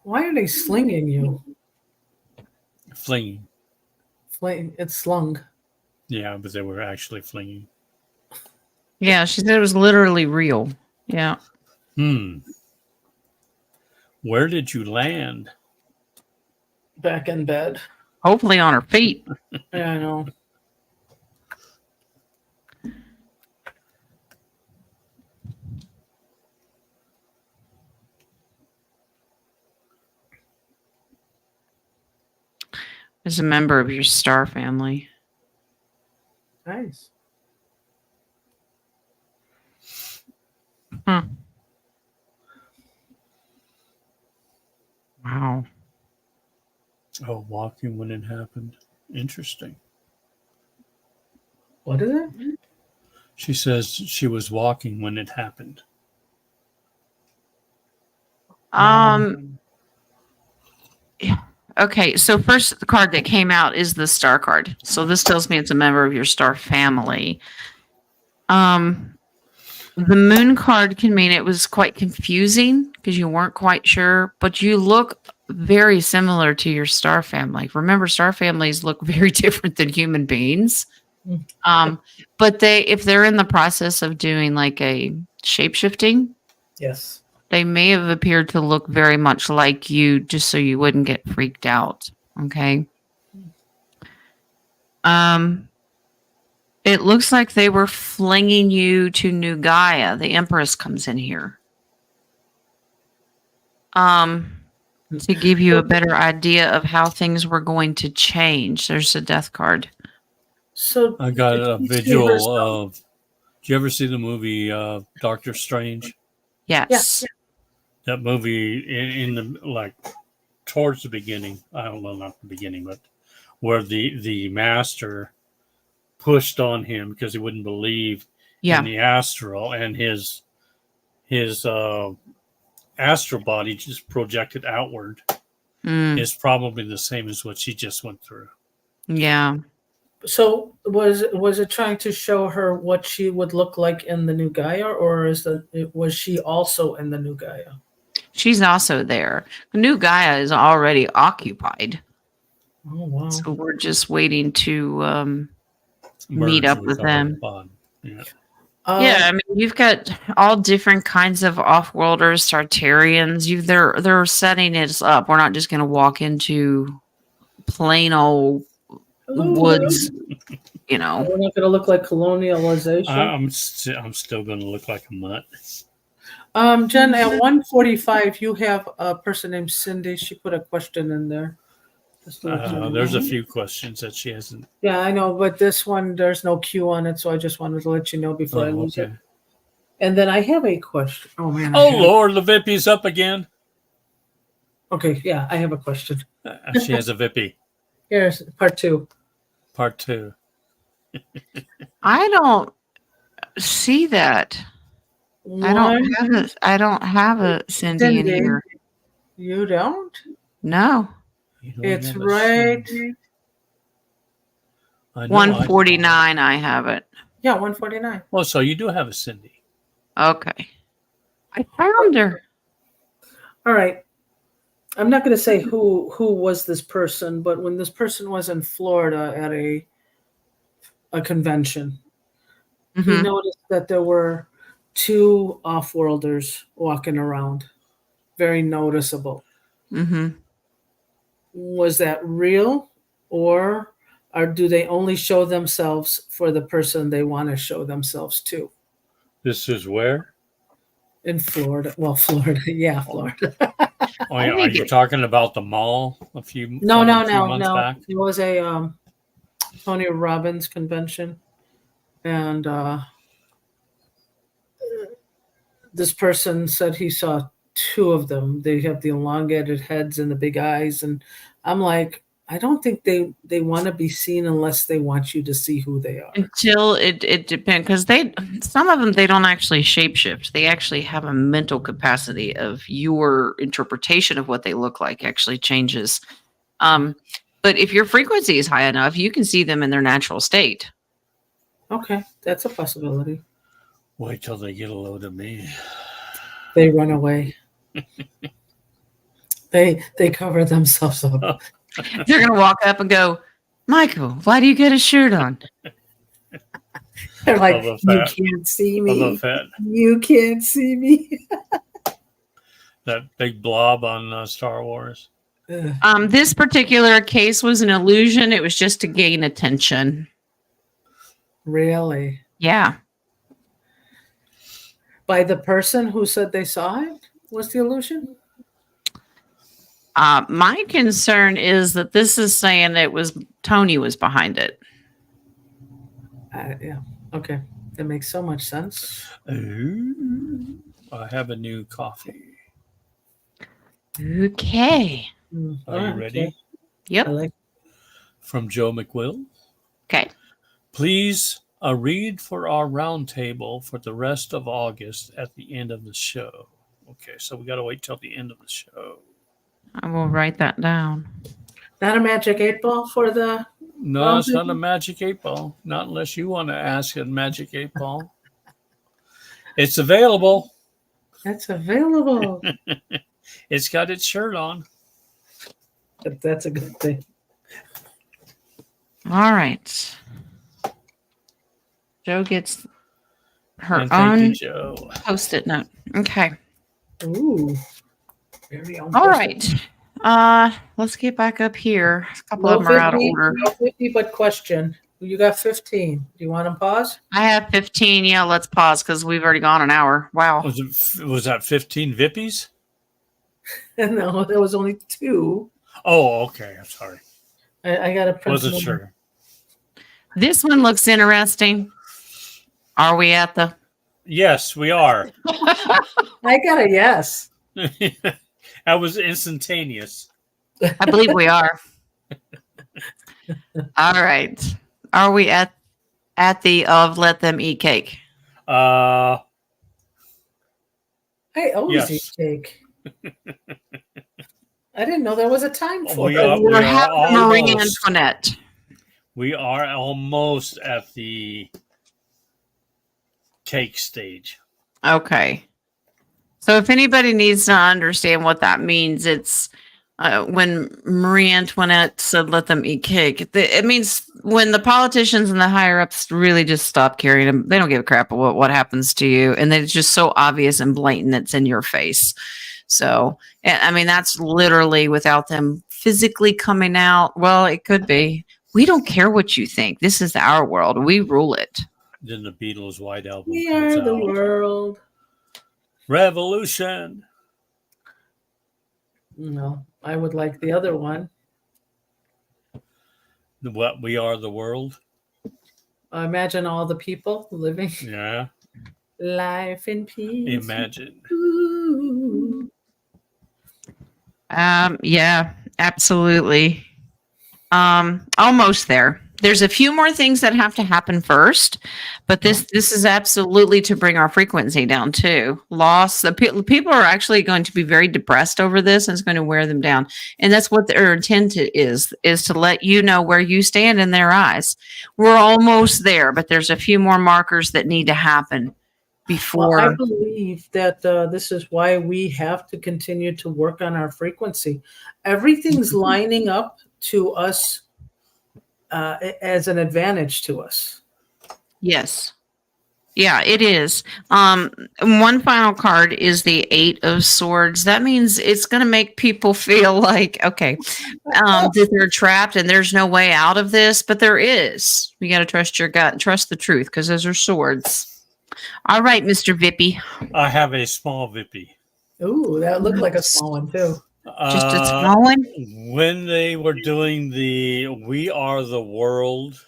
Why are they slinging you? Flinging. It's slung. Yeah, but they were actually flinging. Yeah, she said it was literally real. Yeah. Where did you land? Back in bed. Hopefully on her feet. Yeah, I know. As a member of your star family. Nice. Huh. Wow. Oh, walking when it happened. Interesting. What is it? She says she was walking when it happened. Yeah. Okay, so first the card that came out is the star card. So this tells me it's a member of your star family. The moon card can mean it was quite confusing because you weren't quite sure, but you look very similar to your star family. Remember, star families look very different than human beings. But if they're in the process of doing like a shape shifting, Yes. they may have appeared to look very much like you just so you wouldn't get freaked out. Okay. It looks like they were flinging you to New Gaia. The Empress comes in here. To give you a better idea of how things were going to change. There's a death card. So I got a visual of. Did you ever see the movie Doctor Strange? Yes. Yeah. That movie in the like towards the beginning. I don't know, not the beginning, but where the master pushed on him because he wouldn't believe in the astral, and his astral body just projected outward. Is probably the same as what she just went through. Yeah. So was it trying to show her what she would look like in the new Gaia, or was she also in the new Gaia? She's also there. The new Gaia is already occupied. Oh wow! So we're just waiting to meet up with them. Yeah. Yeah, I mean, you've got all different kinds of off-worlders, Tartarians. They're setting it up. We're not just going to walk into plain old woods, you know. We're not going to look like colonialization. I'm still going to look like a mutt. Jen, at 145, you have a person named Cindy. She put a question in there. There's a few questions that she hasn't. Yeah, I know, but this one, there's no Q on it, so I just wanted to let you know before I lose it. And then I have a question. Oh, man. Oh, Lord, the Vippy's up again. Okay, yeah, I have a question. She has a Vippy. Here's part two. Part two. I don't see that. I don't have a Cindy in here. You don't? No. It's right. 149, I have it. Yeah, 149. Well, so you do have a Cindy. Okay. I found her. All right. I'm not going to say who was this person, but when this person was in Florida at a convention, he noticed that there were 2 off-worlders walking around. Very noticeable. Was that real, or do they only show themselves for the person they want to show themselves to? This is where? In Florida. Well, Florida. Yeah, Florida. Oh, yeah. Are you talking about the mall a few months back? It was a Tony Robbins convention, and this person said he saw 2 of them. They have the elongated heads and the big eyes, and I'm like, I don't think they want to be seen unless they want you to see who they are. Until it depends, because some of them, they don't actually shapeshift. They actually have a mental capacity of your interpretation of what they look like actually changes. But if your frequency is high enough, you can see them in their natural state. Okay, that's a possibility. Wait till they get a load of me. They run away. They cover themselves up. They're going to walk up and go, Michael, why do you get a shirt on? They're like, Of a you fat- can't see Of a me. fat, You can't see me. that big blob on Star Wars. This particular case was an illusion. It was just to gain attention. Really? Yeah. By the person who said they saw it was the illusion? My concern is that this is saying it was Tony was behind it. Yeah. Okay. That makes so much sense. Ooh, I have a new coffee. Okay. Are you ready? I Yep. like From Joe McWill. Okay. Please, a read for our roundtable for the rest of August at the end of the show. Okay, so we got to wait till the end of the show. I will write that down. not a magic 8 ball for the No, it's not a magic 8 ball. Not unless you want to ask a magic 8 ball. It's available. That's available. It's got its shirt on. That's a good thing. All right. Joe gets her And thank you, own Joe. post-it note. Okay. Ooh. Very on All purpose. right. Let's get back up here. A couple of them are out of order. Low 50, but question. You got 15. Do you want them pause? I have 15. Yeah, let's pause because we've already gone an hour. Wow. Was that 15 Vippies? No, there was only 2. Oh, okay. I'm sorry. I got to print Wasn't them. sure. This one looks interesting. Are we at the? Yes, we are. I got a yes. That was instantaneous. I believe we are. All right. Are we at the of let them eat cake? Uh, I always Yes. eat cake. I didn't know there was a time for We it. are- We're having Marie almost. Antoinette. we are almost at the cake stage. Okay. So if anybody needs to understand what that means, it's when Marie Antoinette said, let them eat cake. It means when the politicians and the higher ups really just stop caring. Them, they don't give a crap about what happens to you. And it's just so obvious and blatant it's in your face. So, I mean, that's literally without them physically coming out. Well, it could be. We don't care what you think. This is our world. We rule it. Then the Beatles' White Album We comes are the out. world. Revolution. No, I would like the other one. What? We are the world. Imagine all the people living Yeah. life in peace. Imagine. Ooh. Yeah, absolutely. Almost there. There's a few more things that have to happen first, but this is absolutely to bring our frequency down too. Loss. People are actually going to be very depressed over this, and it's going to wear them down. And that's what their intent is to let you know where you stand in their eyes. We're almost there, but there's a few more markers that need to happen before. Well, I believe that this is why we have to continue to work on our frequency. Everything's lining up to us as an advantage to us. Yes. Yeah, it is. One final card is the 8 of Swords. That means it's going to make people feel like, okay, that they're trapped and there's no way out of this, but there is. You got to trust your gut and trust the truth because those are swords. All right, Mr. Vippy. I have a small Vippy. Ooh, that looked like a small one too. Just a small one? When they were doing the We Are the World,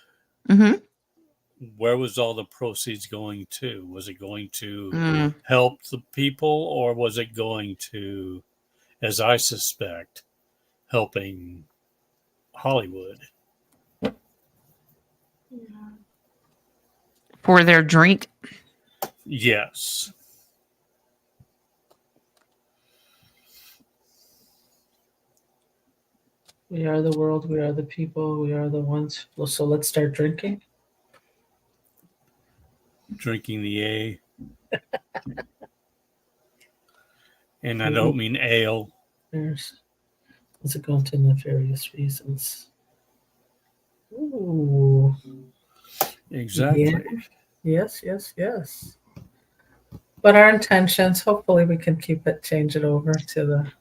Mm-hmm. where was all the proceeds going to? Was it going to Mm. help the people, or was it going to, as I suspect, helping Hollywood? For their drink. Yes. We are the world. We are the people. We are the ones. Well, so let's start drinking. Drinking the A. And I don't mean ale. There's Does it go into nefarious reasons? Ooh. Exactly. Yeah. Yes. But our intentions, hopefully we can change it over to the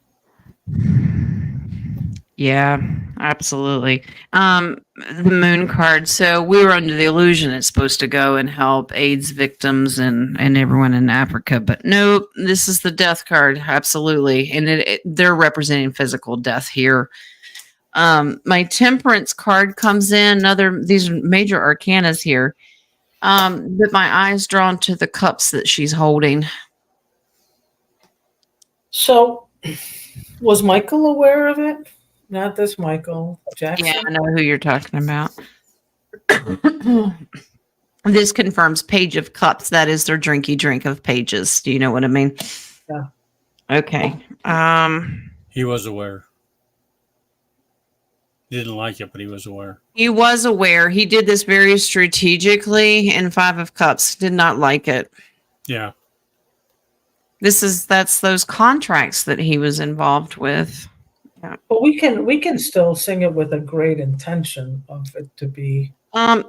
Yeah, absolutely. The moon card. So we were under the illusion it's supposed to go and help AIDS victims and everyone in Africa, but nope. This is the death card. Absolutely, and they're representing physical death here. My temperance card comes in. These are major arcanas here. But my eyes drawn to the cups that she's holding. So was Michael aware of it? Not this Michael Yeah, Jackson. I know who you're talking about. This confirms Page of Cups. That is their drinky drink of pages. Do you know what I mean? Yeah. Okay. He was aware. He didn't like it, but he was aware. He was aware. He did this very strategically in Five of Cups. Did not like it. Yeah. That's those contracts that he was involved with. But we can still sing it with a great intention of it to be.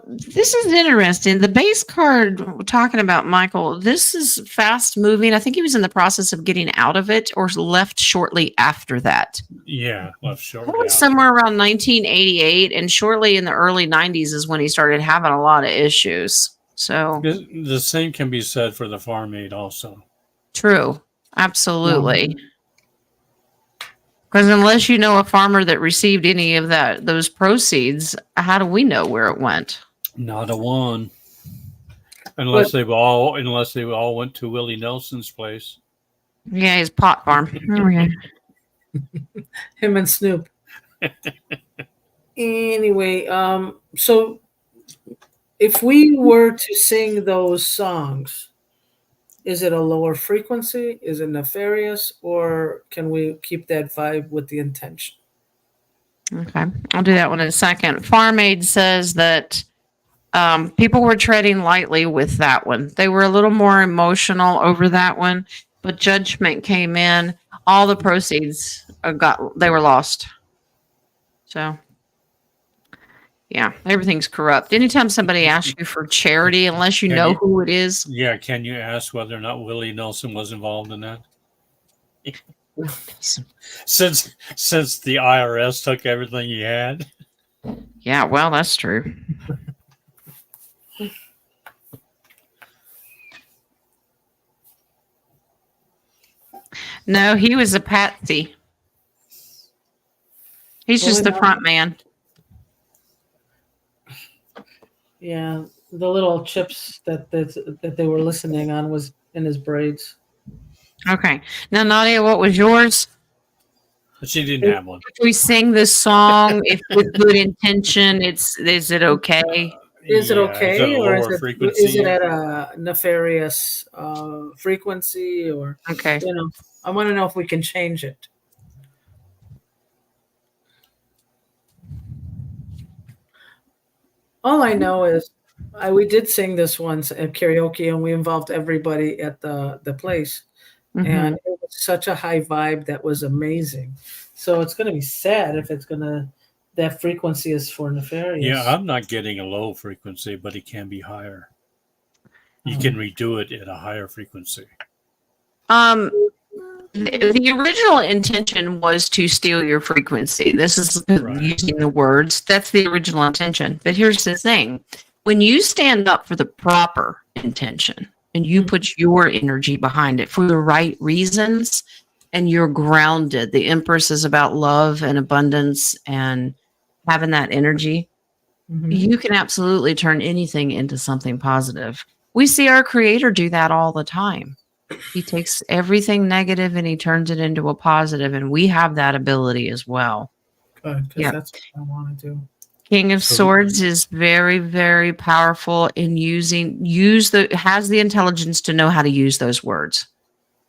This is interesting. The base card talking about Michael, this is fast moving. I think he was in the process of getting out of it or left shortly after that. Yeah, left shortly. That was somewhere around 1988, and shortly in the early 90s is when he started having a lot of issues. So The same can be said for the farm aid also. true. Absolutely. Because unless you know a farmer that received any of those proceeds, how do we know where it went? Not a one. Unless they all went to Willie Nelson's place. Yeah, his pot farm. Okay. Him and Snoop. Anyway, so if we were to sing those songs, is it a lower frequency? Is it nefarious? Or can we keep that vibe with the intention? Okay. I'll do that one in a second. Farm Aid says that people were treading lightly with that one. They were a little more emotional over that one, but judgment came in. All the proceeds they were lost. So, yeah, everything's corrupt. Anytime somebody asks you for charity, unless you know who it is. Yeah, can you ask whether or not Willie Nelson was involved in that? Since the IRS took everything he had. Yeah, well, that's true. No, he was a patsy. He's just the front man. Yeah, the little chips that they were listening on was in his braids. Okay. Now, Nadia, what was yours? She didn't have one. If we sing this song, if with good intention, is it okay? Is it okay, or is it at a nefarious frequency, or Okay? I want to know if we can change it. All I know is we did sing this once at karaoke, and we involved everybody at the place, and it was such a high vibe that was amazing. So it's going to be sad if that frequency is for nefarious. Yeah, I'm not getting a low frequency, but it can be higher. You can redo it at a higher frequency. The original intention was to steal your frequency. This is using the words. That's the original intention. But here's the thing. When you stand up for the proper intention and you put your energy behind it for the right reasons and you're grounded, the Empress is about love and abundance and having that energy, you can absolutely turn anything into something positive. We see our Creator do that all the time. He takes everything negative and he turns it into a positive, and we have that ability as well. Good, because that's what I want to do. King of Swords is very, very powerful in has the intelligence to know how to use those words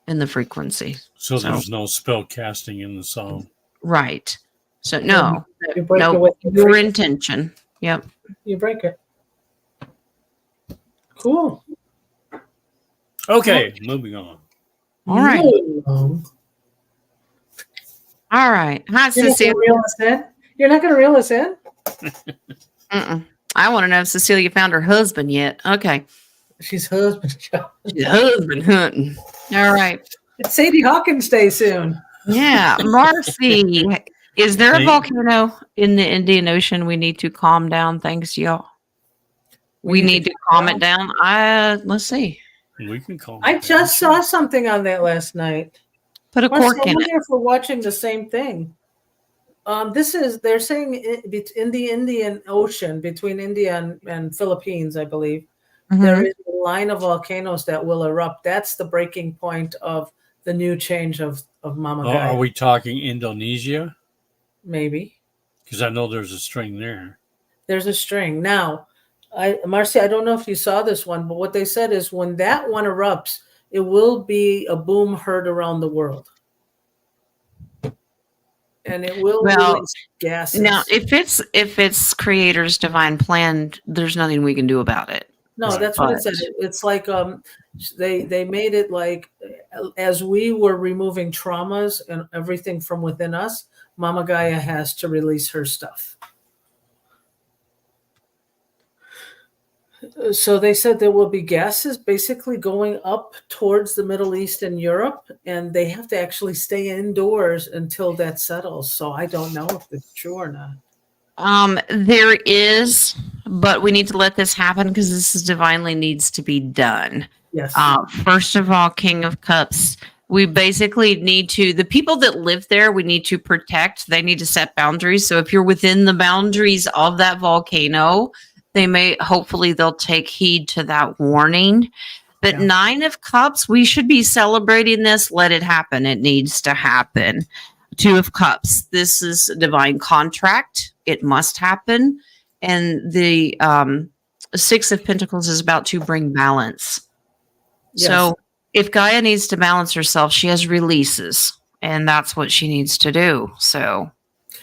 in the frequency. So there's no spell casting in the song. Right. So no, you break it with your intention. Yep. You break it. Cool. Okay, moving on. All right. All right. Hi, You're not Cecilia. gonna reel us in? You're not gonna reel us in? Mm-mm. I want to know if Cecilia found her husband yet. Okay. She's husband. She's husband hunting. All right. It's Sadie Hawkins Day soon. Yeah. Marcy, is there a Hey. volcano in the Indian Ocean we need to calm down? Thanks, y'all. We need to calm it down. Let's see. We can call. I just saw something on that last night. Put a Marcy, cork I in wonder it. if we're watching the same thing. They're saying in the Indian Ocean between India and Philippines, I believe, there Mhm. is a line of volcanoes that will erupt. That's the breaking point of the new change of Mama Oh, Gaia. are we talking Indonesia? Maybe Because I know there's a string there. there's a string. Now, Marcy, I don't know if you saw this one, but what they said is when that one erupts, it will be a boom heard around the world. And it will release gases. Now, if it's Creator's divine plan, there's nothing we can do about it. No, Right. that's what it said. It's like they made it like as we were removing traumas and everything from within us, Mama Gaia has to release her stuff. So they said there will be gases basically going up towards the Middle East and Europe, and they have to actually stay indoors until that settles. So I don't know if it's true or not. There is, but we need to let this happen because this is divinely needs to be done. Yes. First of all, King of Cups, we basically need to, the people that live there, we need to protect. They need to set boundaries. So if you're within the boundaries of that volcano, hopefully they'll take heed to that warning. But Yeah. 9 of Cups, we should be celebrating this. Let it happen. It needs to happen. 2 of Cups, this is a divine contract. It must happen. And the 6 of Pentacles is about to bring balance. Yes. So if Gaia needs to balance herself, she has releases, and that's what she needs to do. So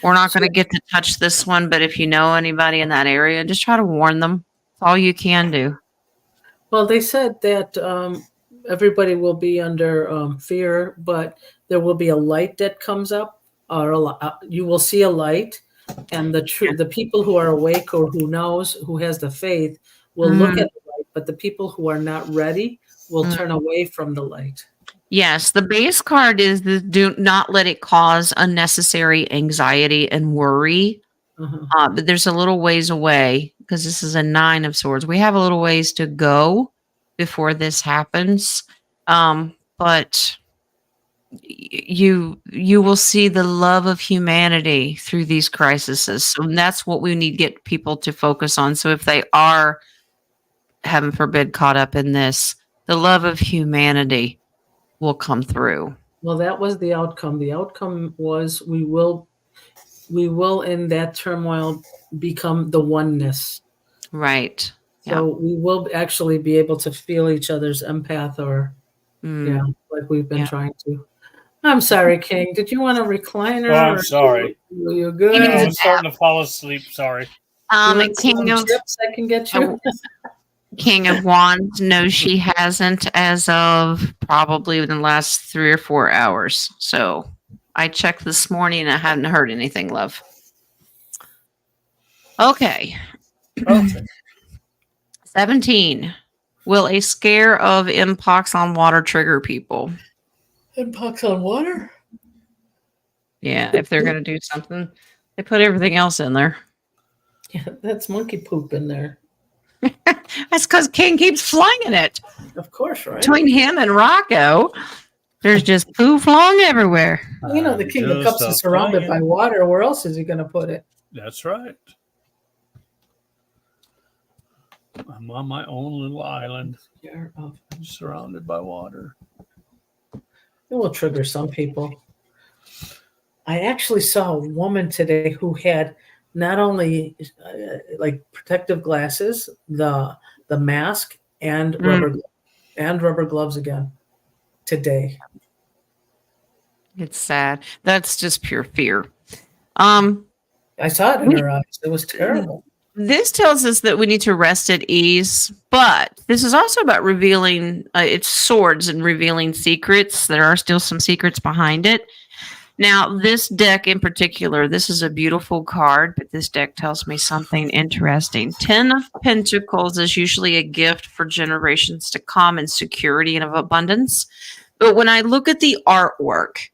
we're not going to get to touch this one, but if you know anybody in that area, just try to warn them. That's all you can do. Well, they said that everybody will be under fear, but there will be a light that comes up, or you will see a light, and the people who are awake or who knows, who has the faith, will look at the light, but the people who are not ready will turn away from the light. Yes, the base card is do not let it cause unnecessary anxiety and worry. But there's a little ways away because this is a 9 of Swords. We have a little ways to go before this happens. But you will see the love of humanity through these crises. So that's what we need to get people to focus on. So if they are, heaven forbid, caught up in this, the love of humanity will come through. Well, that was the outcome. The outcome was we will in that turmoil become the oneness. Right. So we will actually be able to feel each other's empath like we've been trying to. I'm sorry, King. Did you want a recliner? Oh, I'm sorry. You're good. I was starting to fall asleep. Sorry. King of chips I can get you. King of Wands, no, she hasn't as of probably in the last 3 or 4 hours. So I checked this morning and I hadn't heard anything, love. Okay. 17. Will a scare of mpox on water trigger people? Mpox on water? Yeah, if they're going to do something, they put everything else in there. Yeah, that's monkey poop in there. That's because King keeps flinging it. Of course, right? Between him and Rocco, there's just poo flung everywhere. You know, the King of Cups is surrounded by water. Where else is he going to put it? That's right. I'm on my own little island, surrounded by water. It will trigger some people. I actually saw a woman today who had not only like protective glasses, the mask, and rubber gloves again today. It's sad. That's just pure fear. I saw it in her eyes. It was terrible. This tells us that we need to rest at ease, but this is also about revealing it's swords and revealing secrets. There are still some secrets behind it. Now, this deck in particular, this is a beautiful card, but this deck tells me something interesting. 10 of Pentacles is usually a gift for generations to come and security and of abundance. But when I look at the artwork,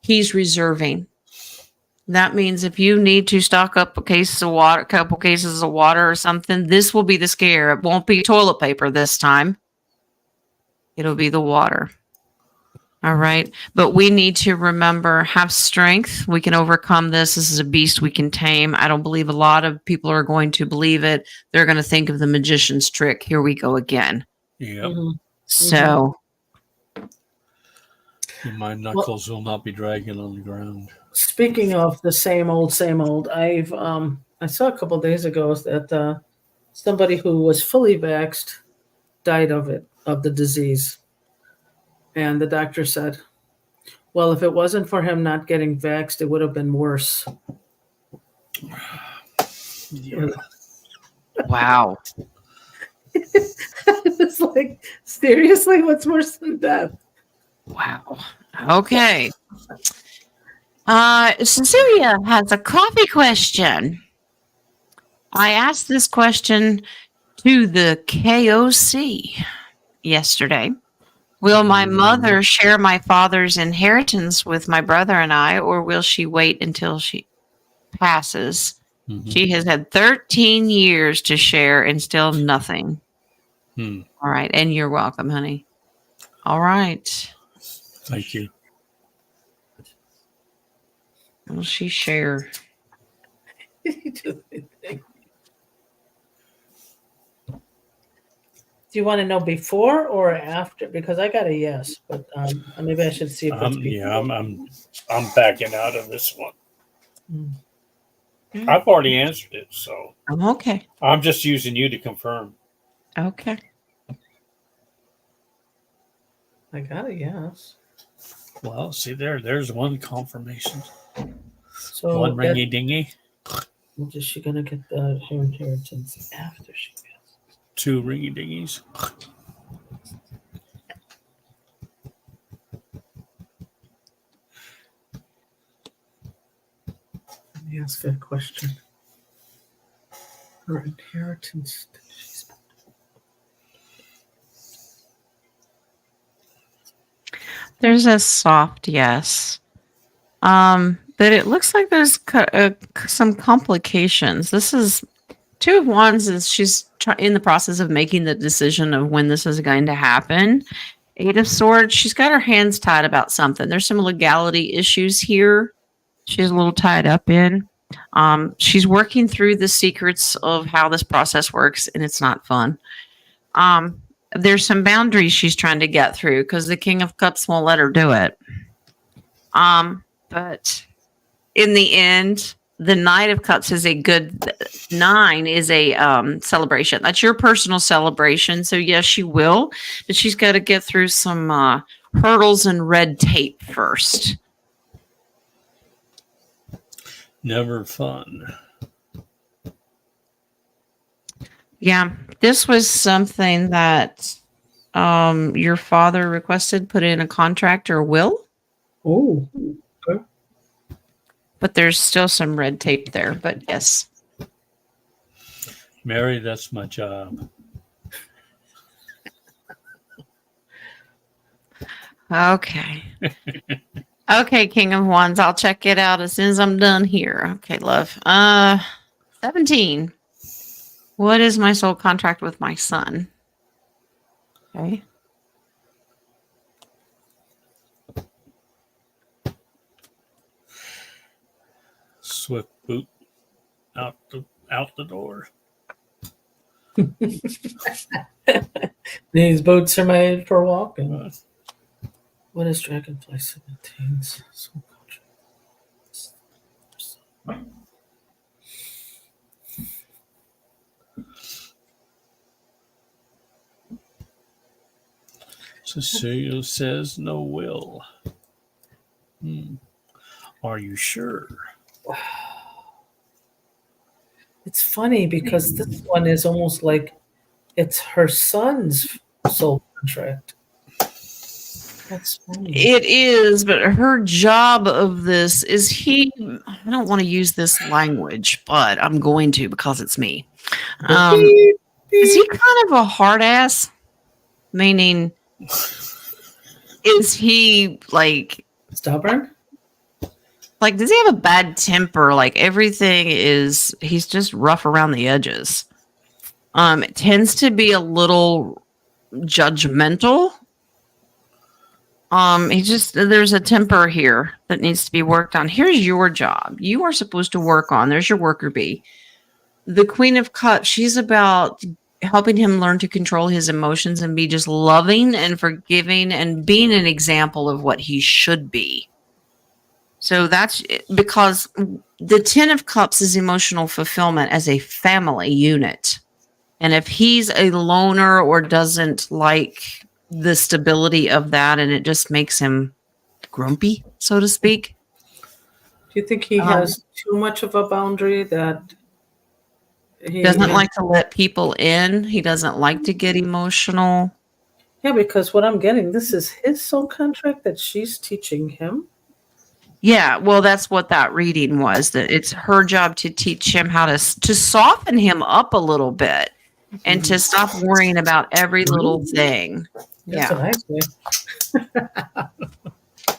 he's reserving. That means if you need to stock up a couple cases of water or something, this will be the scare. It won't be toilet paper this time. It'll be the water. All right. But we need to remember, have strength. We can overcome this. This is a beast we can tame. I don't believe a lot of people are going to believe it. They're going to think of the magician's trick. Here we go again. Yeah. Mhm. So, My knuckles will not be dragging on the ground. Speaking of the same old, I saw a couple days ago that somebody who was fully vaxxed died of the disease. And the doctor said, well, if it wasn't for him not getting vaxxed, it would have been worse. Yeah. wow. It's like, seriously, what's worse than death? Wow. Okay. Cecilia has a coffee question. I asked this question to the KOC yesterday. Will my mother share my father's inheritance with my brother and I, or will she wait until she passes? Mhm. She has had 13 years to share and still nothing. Hmm. All right. And you're welcome, honey. All right. Thank you. Will she share? Do you want to know before or after? Because I got a yes, but maybe I should see if it's before. Yeah, I'm backing out of this one. Mm. I've already answered it, so Okay. I'm just using you to confirm. Okay. I got a yes. Well, see there's one confirmation. So One ringy dingy. is she gonna get her inheritance after she passes? 2 ringy dingies. Let me ask her a question. Her inheritance. There's a soft yes. But it looks like there's some complications. This is 2 of Wands is she's in the process of making the decision of when this is going to happen. 8 of Swords, she's got her hands tied about something. There's some legality issues here. She's a little tied up in. She's working through the secrets of how this process works, and it's not fun. There's some boundaries she's trying to get through because the King of Cups won't let her do it. But in the end, the Knight of Cups is a good 9 is a celebration. That's your personal celebration. So yes, she will, but she's got to get through some hurdles and red tape first. Never fun. Yeah, this was something that your father requested put in a contract or will. Oh, But there's still some red tape there. But yes. Mary, that's my job. Okay. Okay, King of Wands. I'll check it out as soon as I'm done here. Okay, love. 17. What is my soul contract with my son? Okay. Swift boot out the door. these boots are made for walking. What is Dragonfly 17's soul contract? Cecilia says no will. Are you sure? It's funny because this one is almost like it's her son's soul contract. That's funny. It is, but her job of this is I don't want to use this language, but I'm going to because it's me. Beep, Is he beep. kind of a hard ass? Meaning, is he Stubborn? does he have a bad temper? Like he's just rough around the edges. It tends to be a little judgmental. There's a temper here that needs to be worked on. Here's your job. You are supposed to work on. There's your worker bee. The Queen of Cups, she's about helping him learn to control his emotions and be just loving and forgiving and being an example of what he should be. So that's because the Ten of Cups is emotional fulfillment as a family unit. And if he's a loner or doesn't like the stability of that, and it just makes him grumpy, so to speak. Do you think he has too much of a boundary that He doesn't like to let people in? He doesn't like to get emotional? Yeah, because what I'm getting, this is his soul contract that she's teaching him. Yeah, well, that's what that reading was. That it's her job to teach him how to soften him up a little bit and to stop worrying about every little thing. That's Yeah, what I say.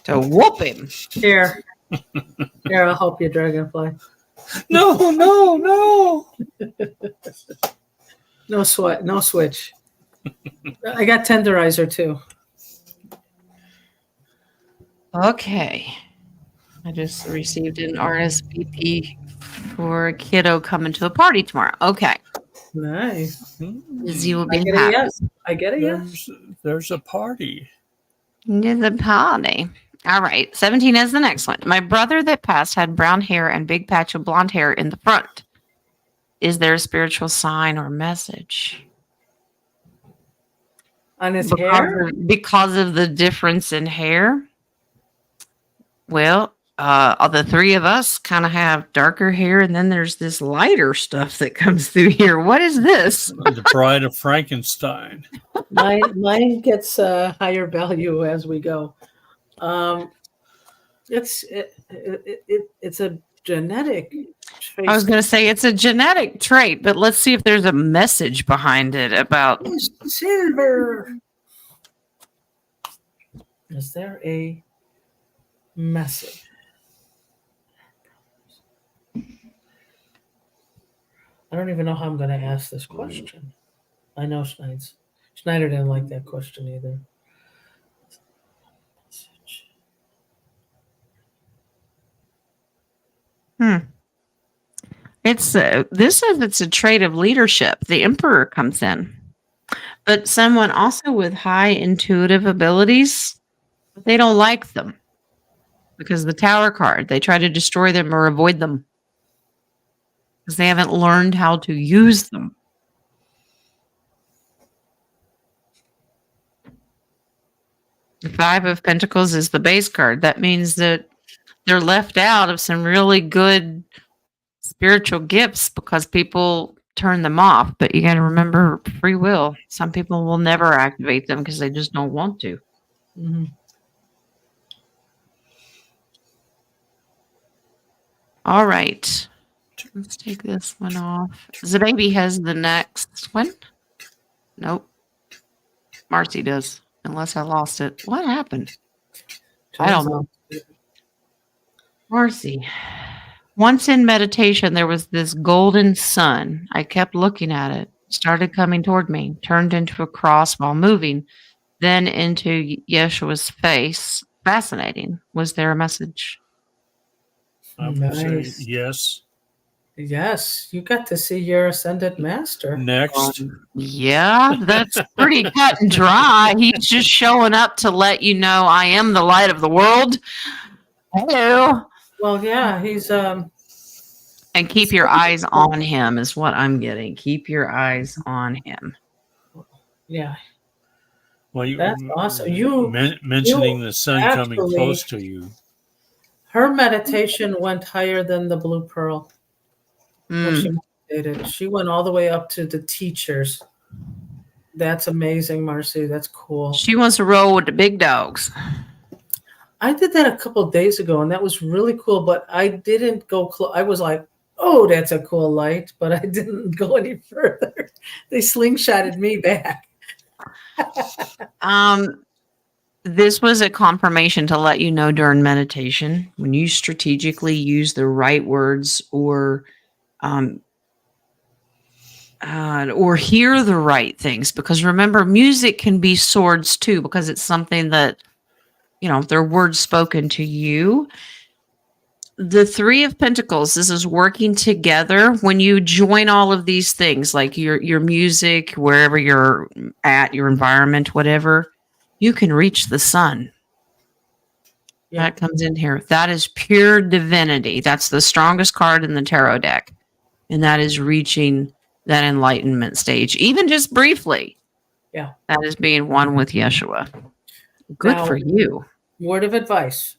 to whoop him. Here, I'll help you, Dragonfly. No. No sweat, no switch. I got tenderizer too. Okay. I just received an RSVP for a kiddo coming to a party tomorrow. Okay. Nice. Izzy will be I get a happy. yes. I get a yes. There's a party. There's a party. All right. 17 is the next one. My brother that passed had brown hair and big patch of blonde hair in the front. Is there a spiritual sign or message? On his hair? Because of the difference in hair? Well, the three of us kind of have darker hair, and then there's this lighter stuff that comes through here. What is this? The Bride of Frankenstein. Mine gets a higher value as we go. It's a genetic trait. I was going to say it's a genetic trait, but let's see if there's a message behind it about silver. Is there a message? I don't even know how I'm going to ask this question. I know Schneider didn't like that question either. This says it's a trait of leadership. The Emperor comes in, but someone also with high intuitive abilities, they don't like them because the Tower card, they try to destroy them or avoid them because they haven't learned how to use them. The Five of Pentacles is the base card. That means that they're left out of some really good spiritual gifts because people turn them off. But you got to remember free will. Some people will never activate them because they just don't want to. Mm-hmm. All right. Let's take this one off. The baby has the next one. Nope. Marcy does, unless I lost it. What happened? I don't know. Marcy. Once in meditation, there was this golden sun. I kept looking at it. Started coming toward me. Turned into a cross while moving. Then into Yeshua's face. Fascinating. Was there a message? I would say yes. Yes, you got to see your ascended master. Next. Yeah, that's pretty cut and dry. He's just showing up to let you know I am the light of the world. Hello. Well, yeah, he's and keep your eyes on him is what I'm getting. Keep your eyes on him. Yeah. Well, that's awesome. You mentioning the sun coming close to you. Her meditation went higher than the blue pearl. When she meditated. She went all the way up to the teachers. That's amazing, Marcy. That's cool. She wants to roll with the big dogs. I did that a couple of days ago, and that was really cool. But I didn't go close. I was like, "Oh, that's a cool light," but I didn't go any further. They slingshotted me back. This was a confirmation to let you know during meditation when you strategically use the right words or hear the right things. Because remember, music can be swords too, because it's something that, they're words spoken to you. The Three of Pentacles, this is working together. When you join all of these things, like your music, wherever you're at, your environment, whatever, you can reach the sun. Yeah. That comes in here. That is pure divinity. That's the strongest card in the tarot deck. And that is reaching that enlightenment stage, even just briefly. Yeah. That is being one with Yeshua. Good Now, for you. Word of advice.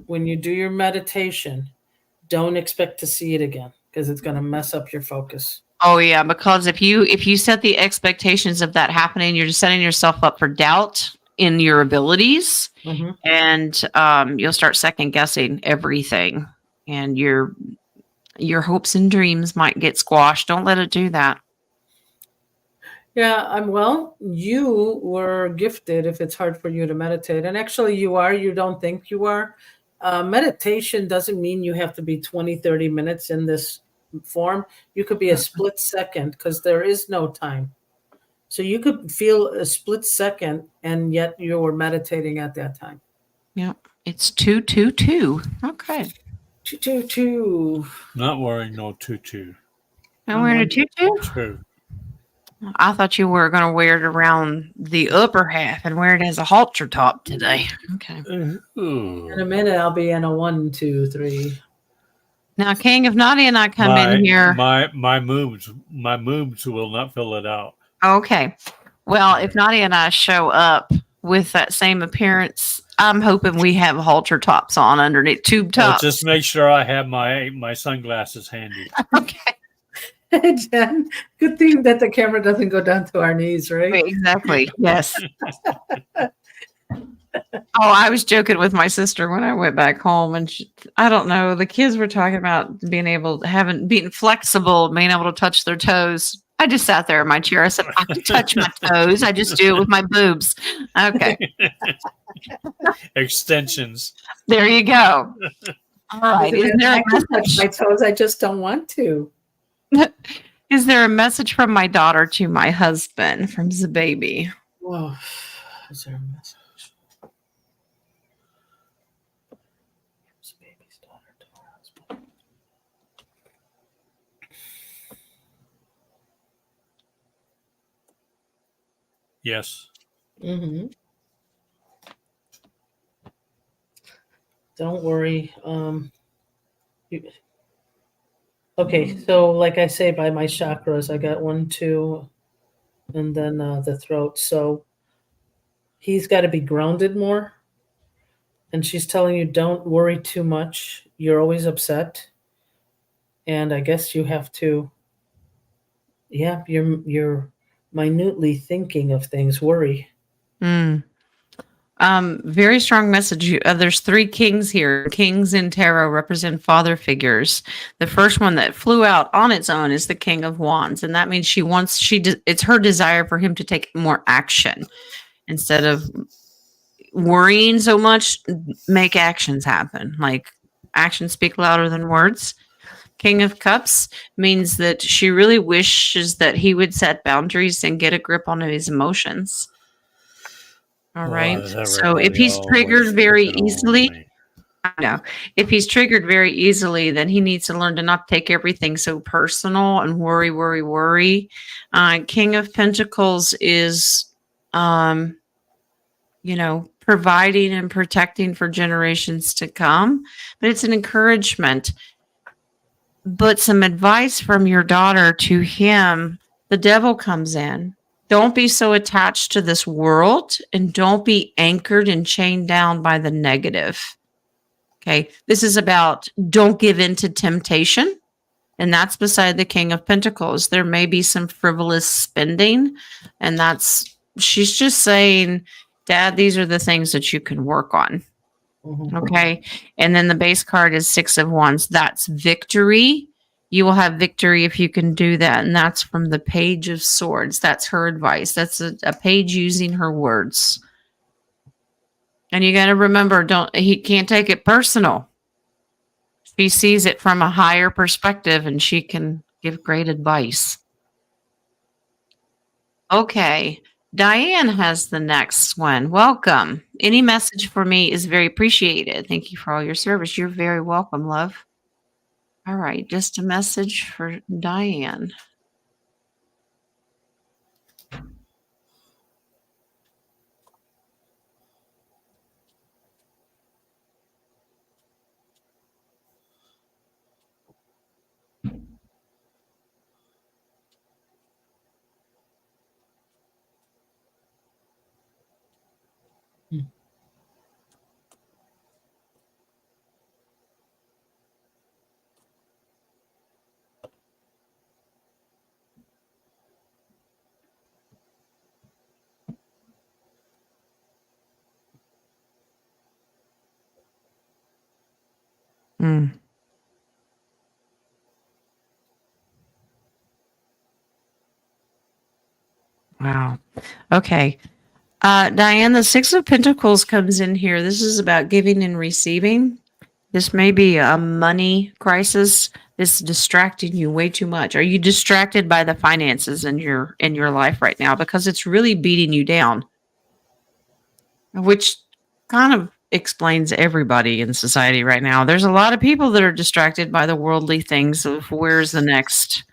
When you do your meditation, don't expect to see it again because it's going to mess up your focus. Oh yeah, because if you set the expectations of that happening, you're just setting yourself up for doubt in your abilities, and you'll start second guessing everything, and your hopes and dreams might get squashed. Don't let it do that. Yeah, well, you were gifted if it's hard for you to meditate. And actually you are, you don't think you are. Meditation doesn't mean you have to be 20, 30 minutes in this form. You could be a split second because there is no time. So you could feel a split second and yet you were meditating at that time. Yeah, it's 222. Okay. 222. Not wearing no tutu. I'm wearing a tutu? True. I thought you were going to wear it around the upper half and wear it as a halter top today. Okay. Ooh. In a minute, I'll be in a 1, 2, 3. Now, King, if Nadia and I come in here, my moves will not fill it out. Okay. Well, if Nadia and I show up with that same appearance, I'm hoping we have halter tops on underneath, tube tops. Just make sure I have my sunglasses handy. Okay. Jen, good thing that the camera doesn't go down to our knees, right? Exactly. Yes. I was joking with my sister when I went back home, and I don't know. The kids were talking about being flexible, being able to touch their toes. I just sat there in my chair. I said, I can touch my toes. I just do it with my boobs. Okay. Extensions. There you go. All right. Is there I can touch my toes. I just don't want to. Is there a message from my daughter to my husband from the baby? Whoa. Is there a message? The baby's daughter to her husband. Yes. Mm-hmm. Don't worry. Okay, so like I say, by my chakras, I got 1, 2, and then the throat. So he's got to be grounded more. And she's telling you, don't worry too much. You're always upset. And I guess you have to, you're minutely thinking of things, worry. Very strong message. There's 3 kings here. Kings in tarot represent father figures. The first one that flew out on its own is the King of Wands, and that means it's her desire for him to take more action instead of worrying so much. Make actions happen. Like actions speak louder than words. King of Cups means that she really wishes that he would set boundaries and get a grip on his emotions. All right. So if he's triggered very easily, if he's triggered very easily, then he needs to learn to not take everything so personal and worry. King of Pentacles is, providing and protecting for generations to come, but it's an encouragement. But some advice from your daughter to him, the devil comes in. Don't be so attached to this world and don't be anchored and chained down by the negative. Okay. This is about don't give in to temptation and that's beside the King of Pentacles. There may be some frivolous spending, and she's just saying, Dad, these are the things that you can work on. Mhm. Okay. And then the base card is Six of Wands. That's victory. You will have victory if you can do that. And that's from the Page of Swords. That's her advice. That's a page using her words. And you got to remember, he can't take it personal. She sees it from a higher perspective and she can give great advice. Okay. Diane has the next one. Welcome. Any message for me is very appreciated. Thank you for all your service. You're very welcome, love. All right. Just a message for Diane. Mm. Wow. Okay. Diane, the Six of Pentacles comes in here. This is about giving and receiving. This may be a money crisis. This is distracting you way too much. Are you distracted by the finances in your life right now? Because it's really beating you down, which kind of explains everybody in society right now. There's a lot of people that are distracted by the worldly things of where's the next,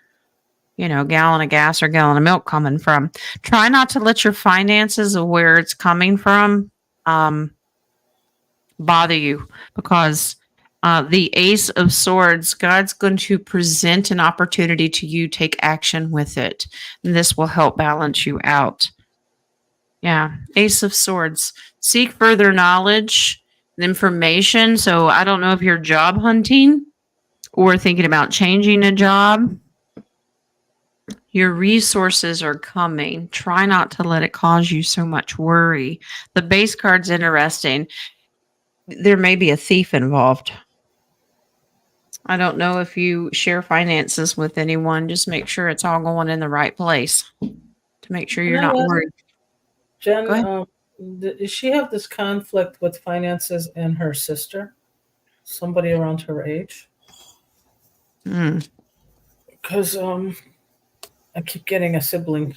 gallon of gas or gallon of milk coming from. Try not to let your finances of where it's coming from bother you, because the Ace of Swords, God's going to present an opportunity to you. Take action with it. And this will help balance you out. Yeah. Ace of Swords. Seek further knowledge and information. So I don't know if you're job hunting or thinking about changing a job. Your resources are coming. Try not to let it cause you so much worry. The base card's interesting. There may be a thief involved. I don't know if you share finances with anyone. Just make sure it's all going in the right place to make sure you're Can I not ask, worried. Jen, Go ahead. does she have this conflict with finances and her sister? Somebody around her age? Hmm. Because I keep getting a sibling.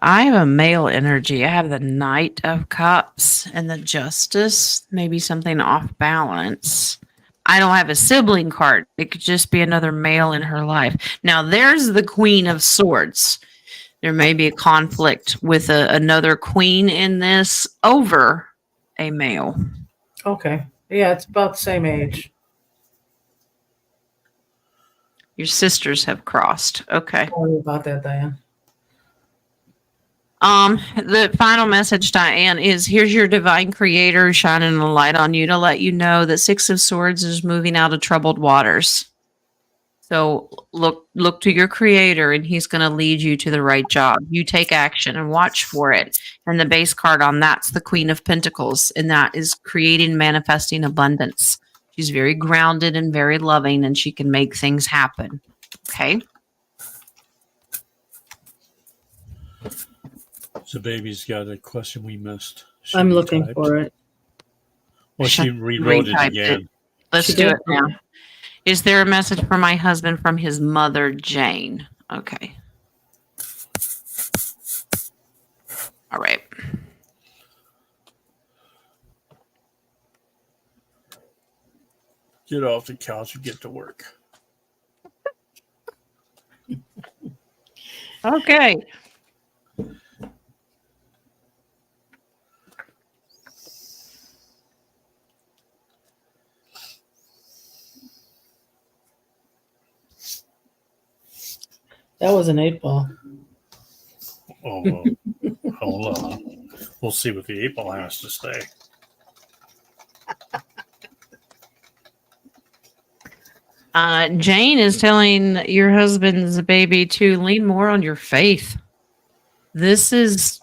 I have a male energy. I have the Knight of Cups and the Justice. Maybe something off balance. I don't have a sibling card. It could just be another male in her life. Now, there's the Queen of Swords. There may be a conflict with another queen in this over a male. Okay. Yeah, it's about the same age. Your sisters have crossed. Okay. Sorry about that, Diane. The final message, Diane, is here's your divine creator shining a light on you to let you know that Six of Swords is moving out of troubled waters. So look to your creator and he's going to lead you to the right job. You take action and watch for it. And the base card on that's the Queen of Pentacles, and that is creating, manifesting abundance. She's very grounded and very loving, and she can make things happen. Okay. So baby's got a question we missed. She I'm looking retyped. for it. Well, she rewrote it Retyped again. Let's She do did? it now. Is there a message for my husband from his mother, Jane? Okay. All right. Get off the couch and get to work. Okay. That was an 8 ball. Oh, well, hold on. We'll see what the 8 ball has to say. Jane is telling your husband's baby to lean more on your faith. This is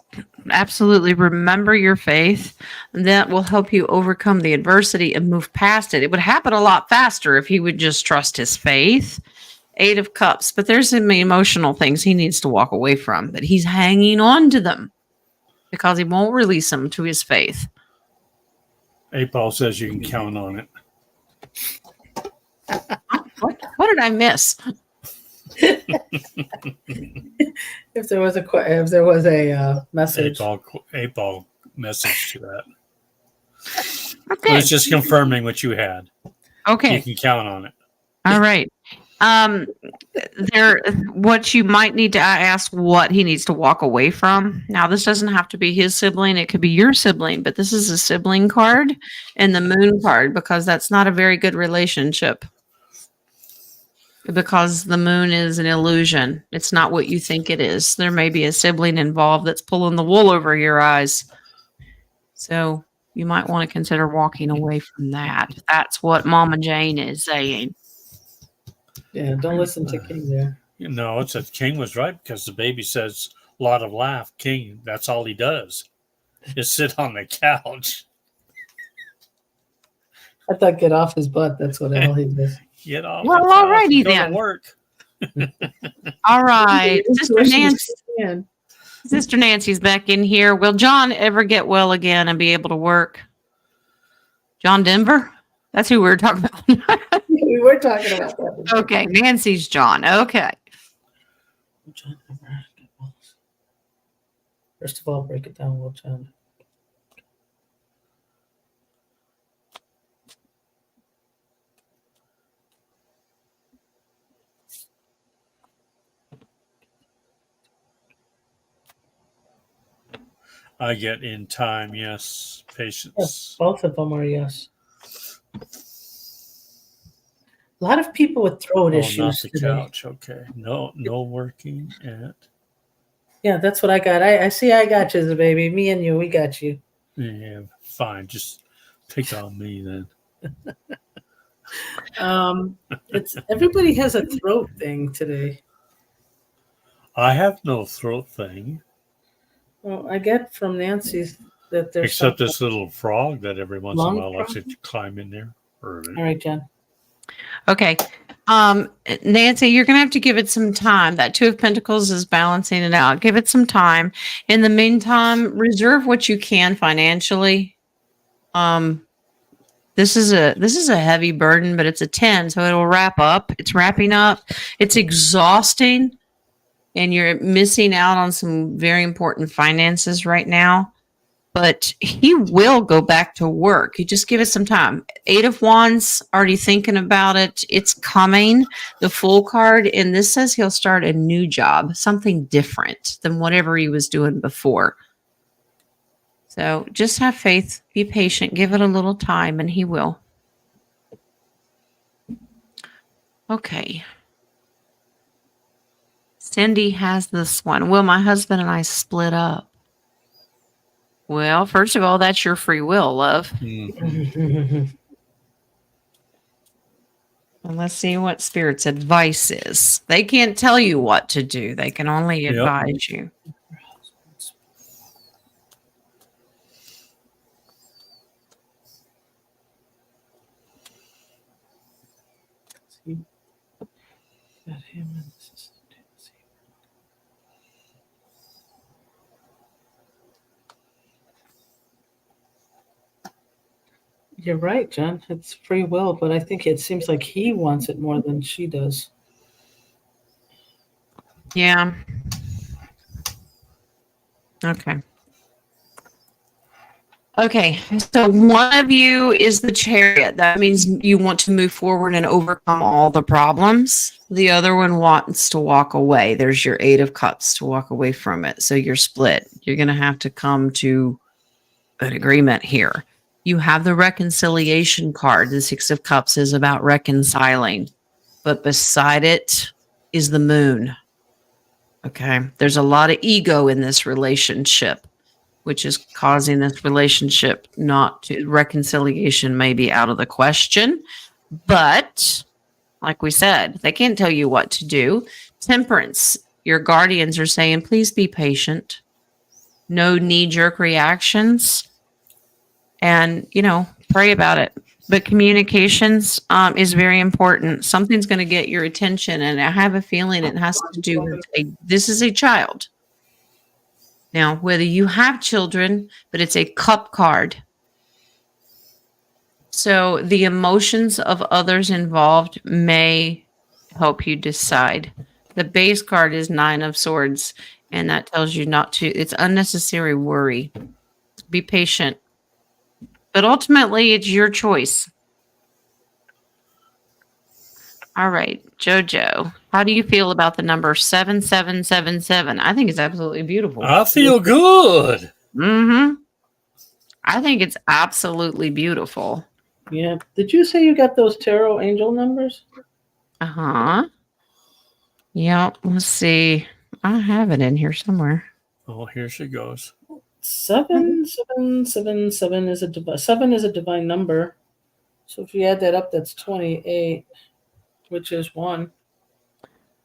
absolutely remember your faith. That will help you overcome the adversity and move past it. It would happen a lot faster if he would just trust his faith. 8 of Cups, but there's some emotional things he needs to walk away from, that he's hanging on to them because he won't release them to his faith. 8 ball says you can count on it. What did I miss? If there was a message. 8 ball message to that. Okay. But it's just confirming what you had. Okay. You can count on it. All right. What you might need to ask what he needs to walk away from. Now, this doesn't have to be his sibling. It could be your sibling, but this is a sibling card and the moon card because that's not a very good relationship. Because the moon is an illusion. It's not what you think it is. There may be a sibling involved that's pulling the wool over your eyes. So you might want to consider walking away from that. That's what Mama Jane is saying. Yeah, don't listen to King there. No, it says King was right because the baby says a lot of laugh. King, that's all he does is sit on the couch. I thought get off his butt. That's what all he does. Get off. Well, the couch and alrighty go to then. work. All right. Sister Nancy. Yeah. Sister Nancy's back in here. Will John ever get well again and be able to work? John Denver? That's who we were talking about. We were talking about that. Okay, Nancy's John. Okay. First of all, break it down, Will John. I get in time, yes. Patience. Yes, both of them are yes. A lot of people with throat Oh, issues not the today. couch. Okay. No working at. Yeah, that's what I got. I see I got you, baby. Me and you, we got you. Yeah, fine. Just pick on me then. It's everybody has a throat thing today. I have no throat thing. Well, I get from Nancy's that there's Except something. this little frog that every once in a Lung while likes to problem? climb in there. All right, Jen. Okay. Nancy, you're going to have to give it some time. That 2 of Pentacles is balancing it out. Give it some time. In the meantime, reserve what you can financially. This is a heavy burden, but it's a 10, so it'll wrap up. It's wrapping up. It's exhausting, and you're missing out on some very important finances right now. But he will go back to work. You just give it some time. 8 of Wands, already thinking about it. It's coming, the Fool card. And this says he'll start a new job, something different than whatever he was doing before. So just have faith, be patient, give it a little time, and he will. Okay. Cindy has this one. Will my husband and I split up? Well, first of all, that's your free will, love. Mhm. And let's see what Spirit's advice is. They can't tell you what to do. They can only advise you. Got him and You're right, John. It's free will, but I think it seems like he wants it more than she does. Yeah. Okay. Okay. So one of you is the Chariot. That means you want to move forward and overcome all the problems. The other one wants to walk away. There's your 8 of Cups to walk away from it. So you're split. You're going to have to come to an agreement here. You have the reconciliation card. The 6 of Cups is about reconciling. But beside it is the moon. Okay. There's a lot of ego in this relationship, which is causing this relationship not to, reconciliation may be out of the question. But like we said, they can't tell you what to do. Temperance, your guardians are saying, please be patient. No knee jerk reactions. And, pray about it. But communications is very important. Something's going to get your attention. And I have a feeling it has to do with this is a child. Now, whether you have children, but it's a cup card. So the emotions of others involved may help you decide. The base card is 9 of Swords, and that tells you not to, it's unnecessary worry. Be patient. But ultimately, it's your choice. All right, Jojo, how do you feel about the number 7777? I think it's absolutely beautiful. I feel good. Mm-hmm. I think it's absolutely beautiful. Yeah. Did you say you got those tarot angel numbers? Uh-huh. Yeah, let's see. I have it in here somewhere. Oh, here she goes. 7777 is a 7 is a divine number. So if you add that up, that's 28, which is 1.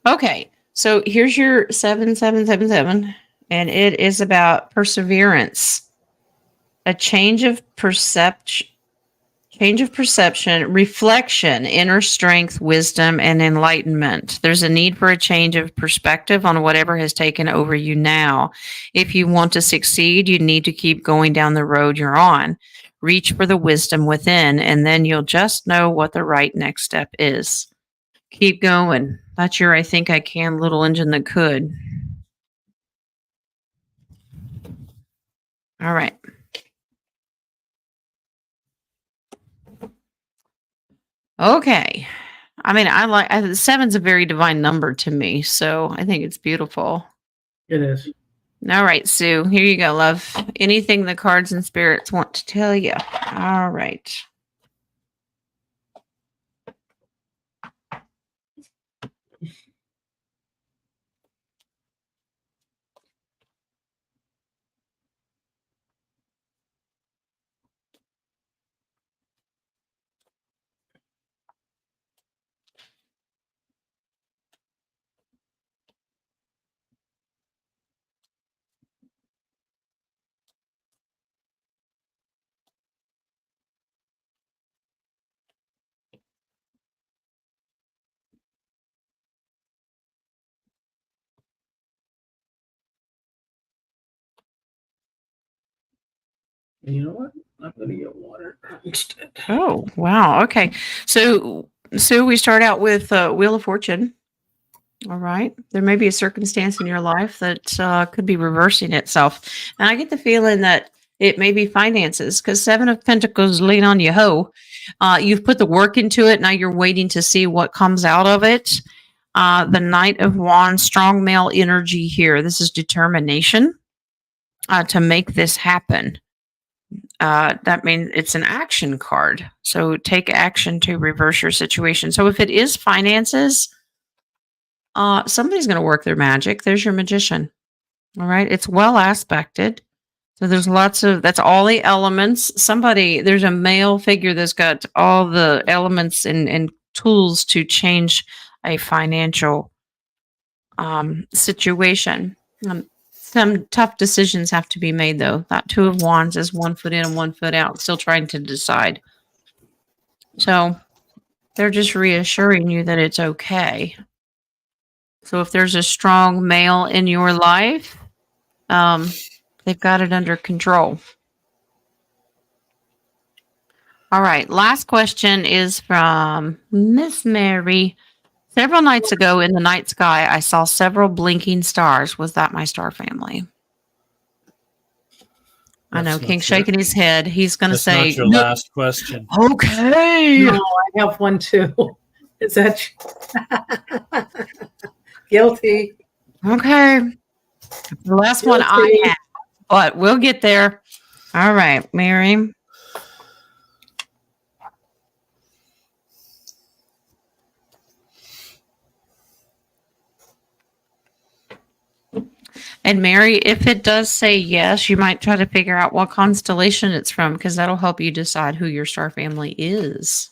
Okay, so here's your 7777, and it is about perseverance, a change of perception, reflection, inner strength, wisdom, and enlightenment. There's a need for a change of perspective on whatever has taken over you now. If you want to succeed, you need to keep going down the road you're on. Reach for the wisdom within, and then you'll just know what the right next step is. Keep going. That's your I think I can little engine that could. All right. Okay. I mean, seven's a very divine number to me, so I think it's beautiful. It is. All right, Sue, here you go, love. Anything the cards and spirits want to tell you. All right. And you know what? I'm going to get water instead. Oh, wow. Okay. So we start out with Wheel of Fortune. All right. There may be a circumstance in your life that could be reversing itself. And I get the feeling that it may be finances because 7 of Pentacles lean on you, ho. You've put the work into it. Now you're waiting to see what comes out of it. The Knight of Wands, strong male energy here. This is determination to make this happen. That means it's an action card. So take action to reverse your situation. So if it is finances, somebody's going to work their magic. There's your magician. All right. It's well aspected. So there's that's all the elements. There's a male figure that's got all the elements and tools to change a financial situation. Some tough decisions have to be made, though. That 2 of Wands is 1 foot in and 1 foot out, still trying to decide. So they're just reassuring you that it's okay. So if there's a strong male in your life, they've got it under control. All right. Last question is from Miss Mary. Several nights ago in the night sky, I saw several blinking stars. Was that my star family? I know King's shaking his head. He's going to say, "That's not your last question." Okay. No, I have one too. Is that guilty? Okay. The last one I have, but we'll get there. All right, Mary. And Mary, if it does say yes, you might try to figure out what constellation it's from because that'll help you decide who your star family is.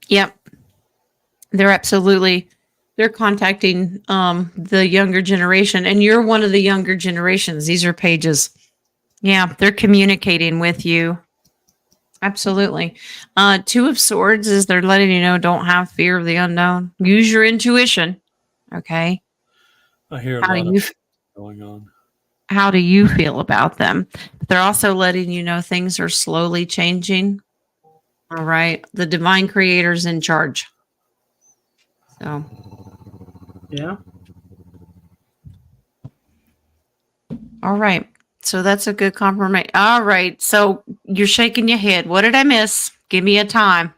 Yep. They're contacting the younger generation, and you're one of the younger generations. These are pages. Yeah, they're communicating with you. Absolutely. Two of Swords is they're letting you know don't have fear of the unknown. Use your intuition. Okay. I hear a How lot do of you going on. how do you feel about them? But they're also letting you know things are slowly changing. All right. The divine creator's in charge. So Yeah. all right. So that's a good confirmation. All right. So you're shaking your head. What did I miss? Give me a time.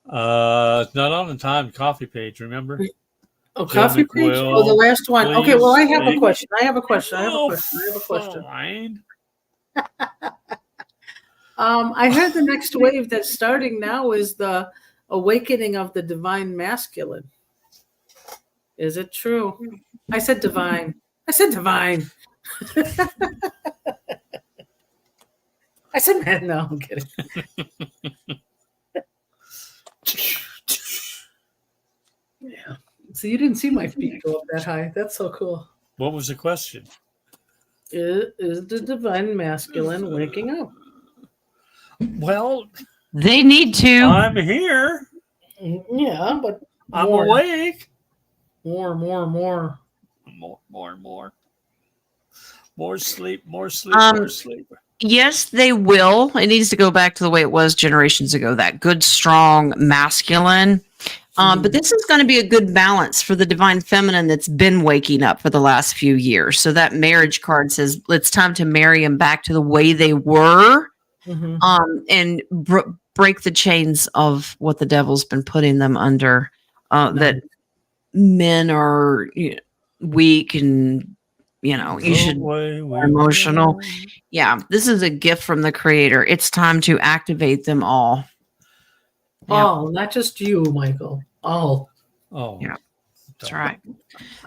It's not on the time coffee page, remember? Oh, Jill coffee page? McWill, Oh, the last one. Okay, well, I have a please. question. I have a question. Oh, I fine. heard the next wave that's starting now is the awakening of the divine masculine. Is it true? I said divine. I said divine. I said man. No, I'm kidding. Yeah. So you didn't see my feet go up that high. That's so cool. What was the question? Is the divine masculine waking up? Well, They need to. I'm here. Yeah, but I'm more. awake. More. More. More sleep, more sleep. Yes, they will. It needs to go back to the way it was generations ago, that good, strong masculine. But this is going to be a good balance for the divine feminine that's been waking up for the last few years. So that marriage card says it's time to marry them back to the way they were, and break the chains of what the devil's been putting them under. That men are weak and you should be more emotional. Yeah, this is a gift from the creator. It's time to activate them all. All, not just you, Michael. All. Oh, yeah, that's right.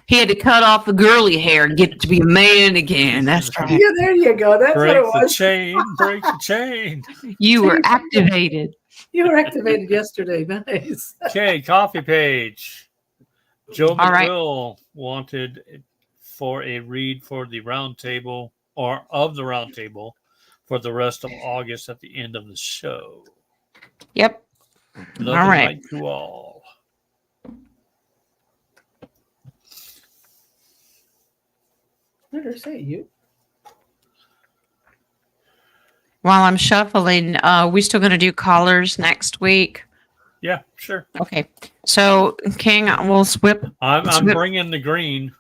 He had to cut off the girly hair and get to be a man again. That's right. Yeah, there you go. That's break what it was. Break the chain. You were activated. You were activated yesterday. Nice. Okay, coffee page. Joe All right. McWill wanted for a read for the roundtable or of the roundtable for the rest of August at the end of the show. Yep. Love all right. Light to all. What did I say? You? While I'm shuffling, we still going to do callers next week? Yeah, sure. Okay. So, King, we'll swip. I'm bringing the green.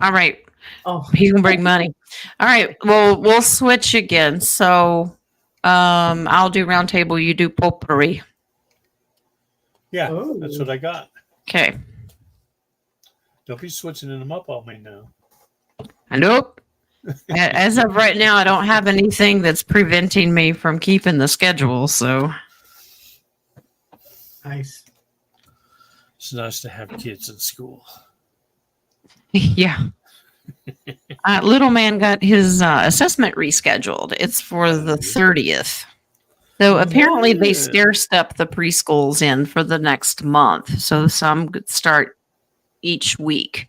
All right. Oh, He's going to bring money. All right. Well, we'll switch again. So, I'll do roundtable. You do potpourri. Yeah, that's what I got. Okay. Don't be switching them up on me now. Nope. As of right now, I don't have anything that's preventing me from keeping the schedule. So nice. It's nice to have kids in school. Yeah. Little man got his assessment rescheduled. It's for the 30th. So apparently they stair-step the preschools in for the next month. So some could start each week.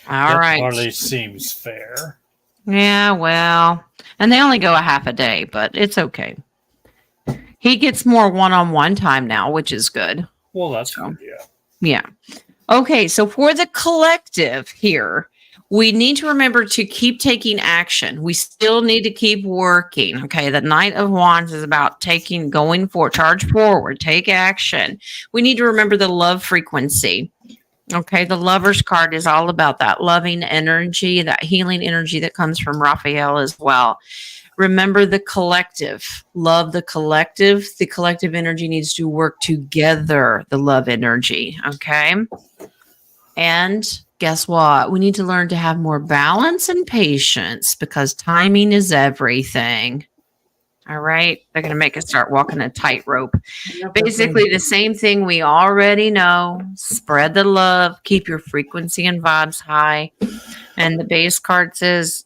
All right. Hardly seems fair. Yeah, well, and they only go a half a day, but it's okay. He gets more one-on-one time now, which is good. Well, that's good, yeah. Yeah. Okay, so for the collective here, we need to remember to keep taking action. We still need to keep working. Okay, the Knight of Wands is about going for charge forward, take action. We need to remember the love frequency. Okay, the Lover's card is all about that loving energy, that healing energy that comes from Raphael as well. Remember the collective. Love the collective. The collective energy needs to work together, the love energy. Okay. And guess what? We need to learn to have more balance and patience because timing is everything. All right. They're going to make us start walking a tightrope. Basically, the same thing we already know. Spread the love, keep your frequency and vibes high. And the base card says,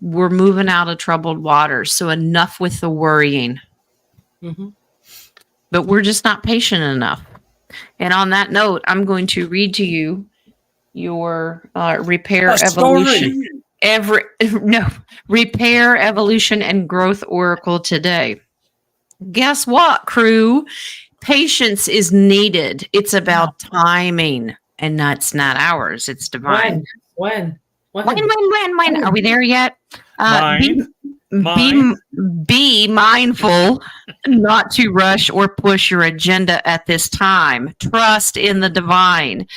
we're moving out of troubled waters. So enough with the worrying. Mm-hmm. But we're just not patient enough. And on that note, I'm going to read to you your repair evolution. Repair, evolution, and growth oracle today. Guess what, crew? Patience is needed. It's about timing, and that's not ours. It's divine. When? Are we there yet? Mine. Be mindful not to rush or push your agenda at this time. Trust in the divine.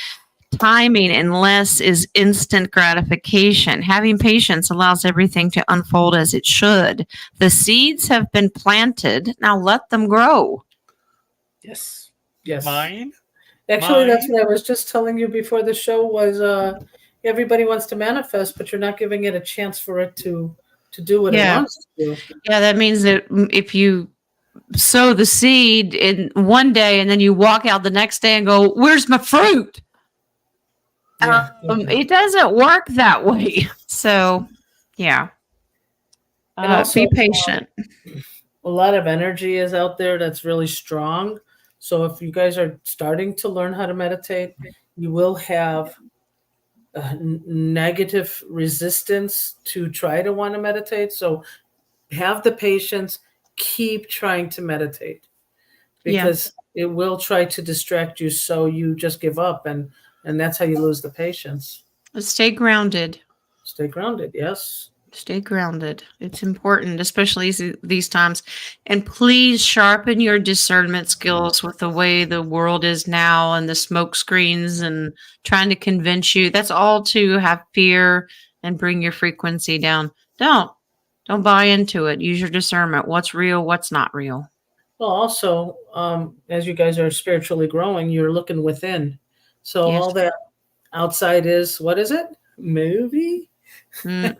Timing and less is instant gratification. Having patience allows everything to unfold as it should. The seeds have been planted. Now let them grow. Yes. Mine. Actually, that's what I was just telling you before the show was everybody wants to manifest, but you're not giving it a chance for it to do what it wants to do. Yeah, that means that if you sow the seed in one day and then you walk out the next day and go, where's my fruit? It doesn't work that way. So, yeah. And also, be patient. A lot of energy is out there that's really strong. So if you guys are starting to learn how to meditate, you will have negative resistance to try to want to meditate. So have the patience, keep trying to meditate because it will try to distract you. So you just give up and that's how you lose the patience. Stay grounded. Stay grounded. Yes. Stay grounded. It's important, especially these times. And please sharpen your discernment skills with the way the world is now and the smoke screens and trying to convince you. That's all to have fear and bring your frequency down. Don't buy into it. Use your discernment. What's real? What's not real? Well, also, as you guys are spiritually growing, you're looking within. So all that outside is, what is it? Movie? The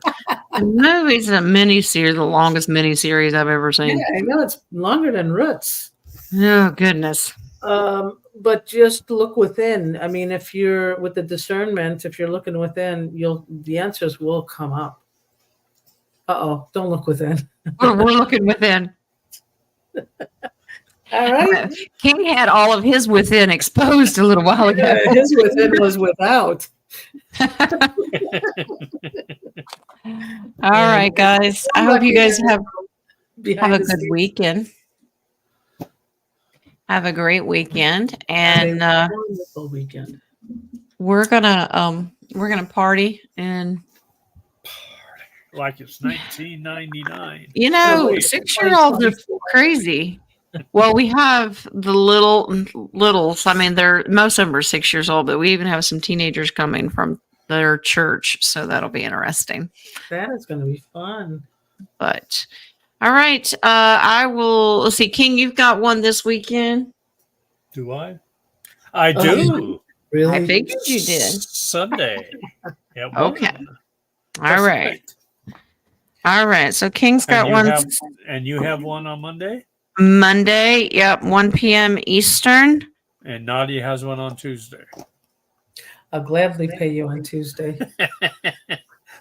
movie's a mini-series, the longest mini-series I've ever seen. Yeah, I know it's longer than Roots. Oh, goodness. But just look within. I mean, if you're with the discernment, if you're looking within, the answers will come up. Don't look within. We're looking within. All right. King had all of his within exposed a little while ago. Yeah, his within was without. All right, guys. I hope you guys have a good weekend. Have a great weekend, and wonderful weekend. We're gonna party and like it's 1999. 6-year-olds are crazy. Well, we have the littles. I mean, most of them are 6 years old, but we even have some teenagers coming from their church, so that'll be interesting. That is going to be fun. But all right, I will. Let's see, King, you've got one this weekend. Do I? I do. Really? I figured you did. Sunday. Okay. All right. All right. So King's got one. And you have one on Monday? Monday, 1 p.m. Eastern. And Nadia has one on Tuesday. I'll gladly pay you on Tuesday.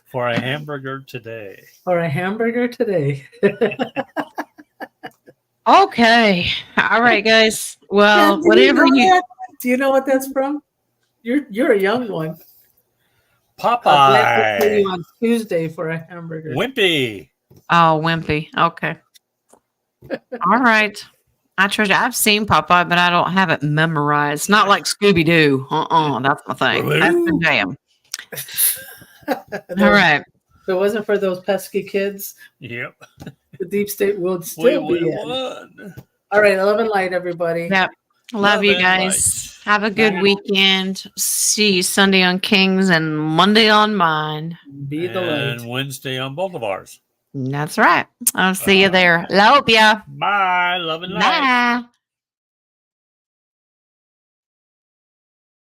For a hamburger today. Okay. All right, guys. Well, whatever you... Do you know what that's from? You're a young one. Popeye. I'll gladly pay you on Tuesday for a hamburger. Wimpy. Oh, Wimpy. Okay. All right. I've seen Popeye, but I don't have it memorized. Not like Scooby-Doo. That's my thing. That's the jam. All right. If it wasn't for those pesky kids, the deep state would still be in. All right. Love and light, everybody. Yep. Love you guys. Have a good weekend. See you Sunday on Kings and Monday on mine. Be the light. And Wednesday on both of ours. That's right. I'll see you there. Love ya. Bye. Love and light. Bye.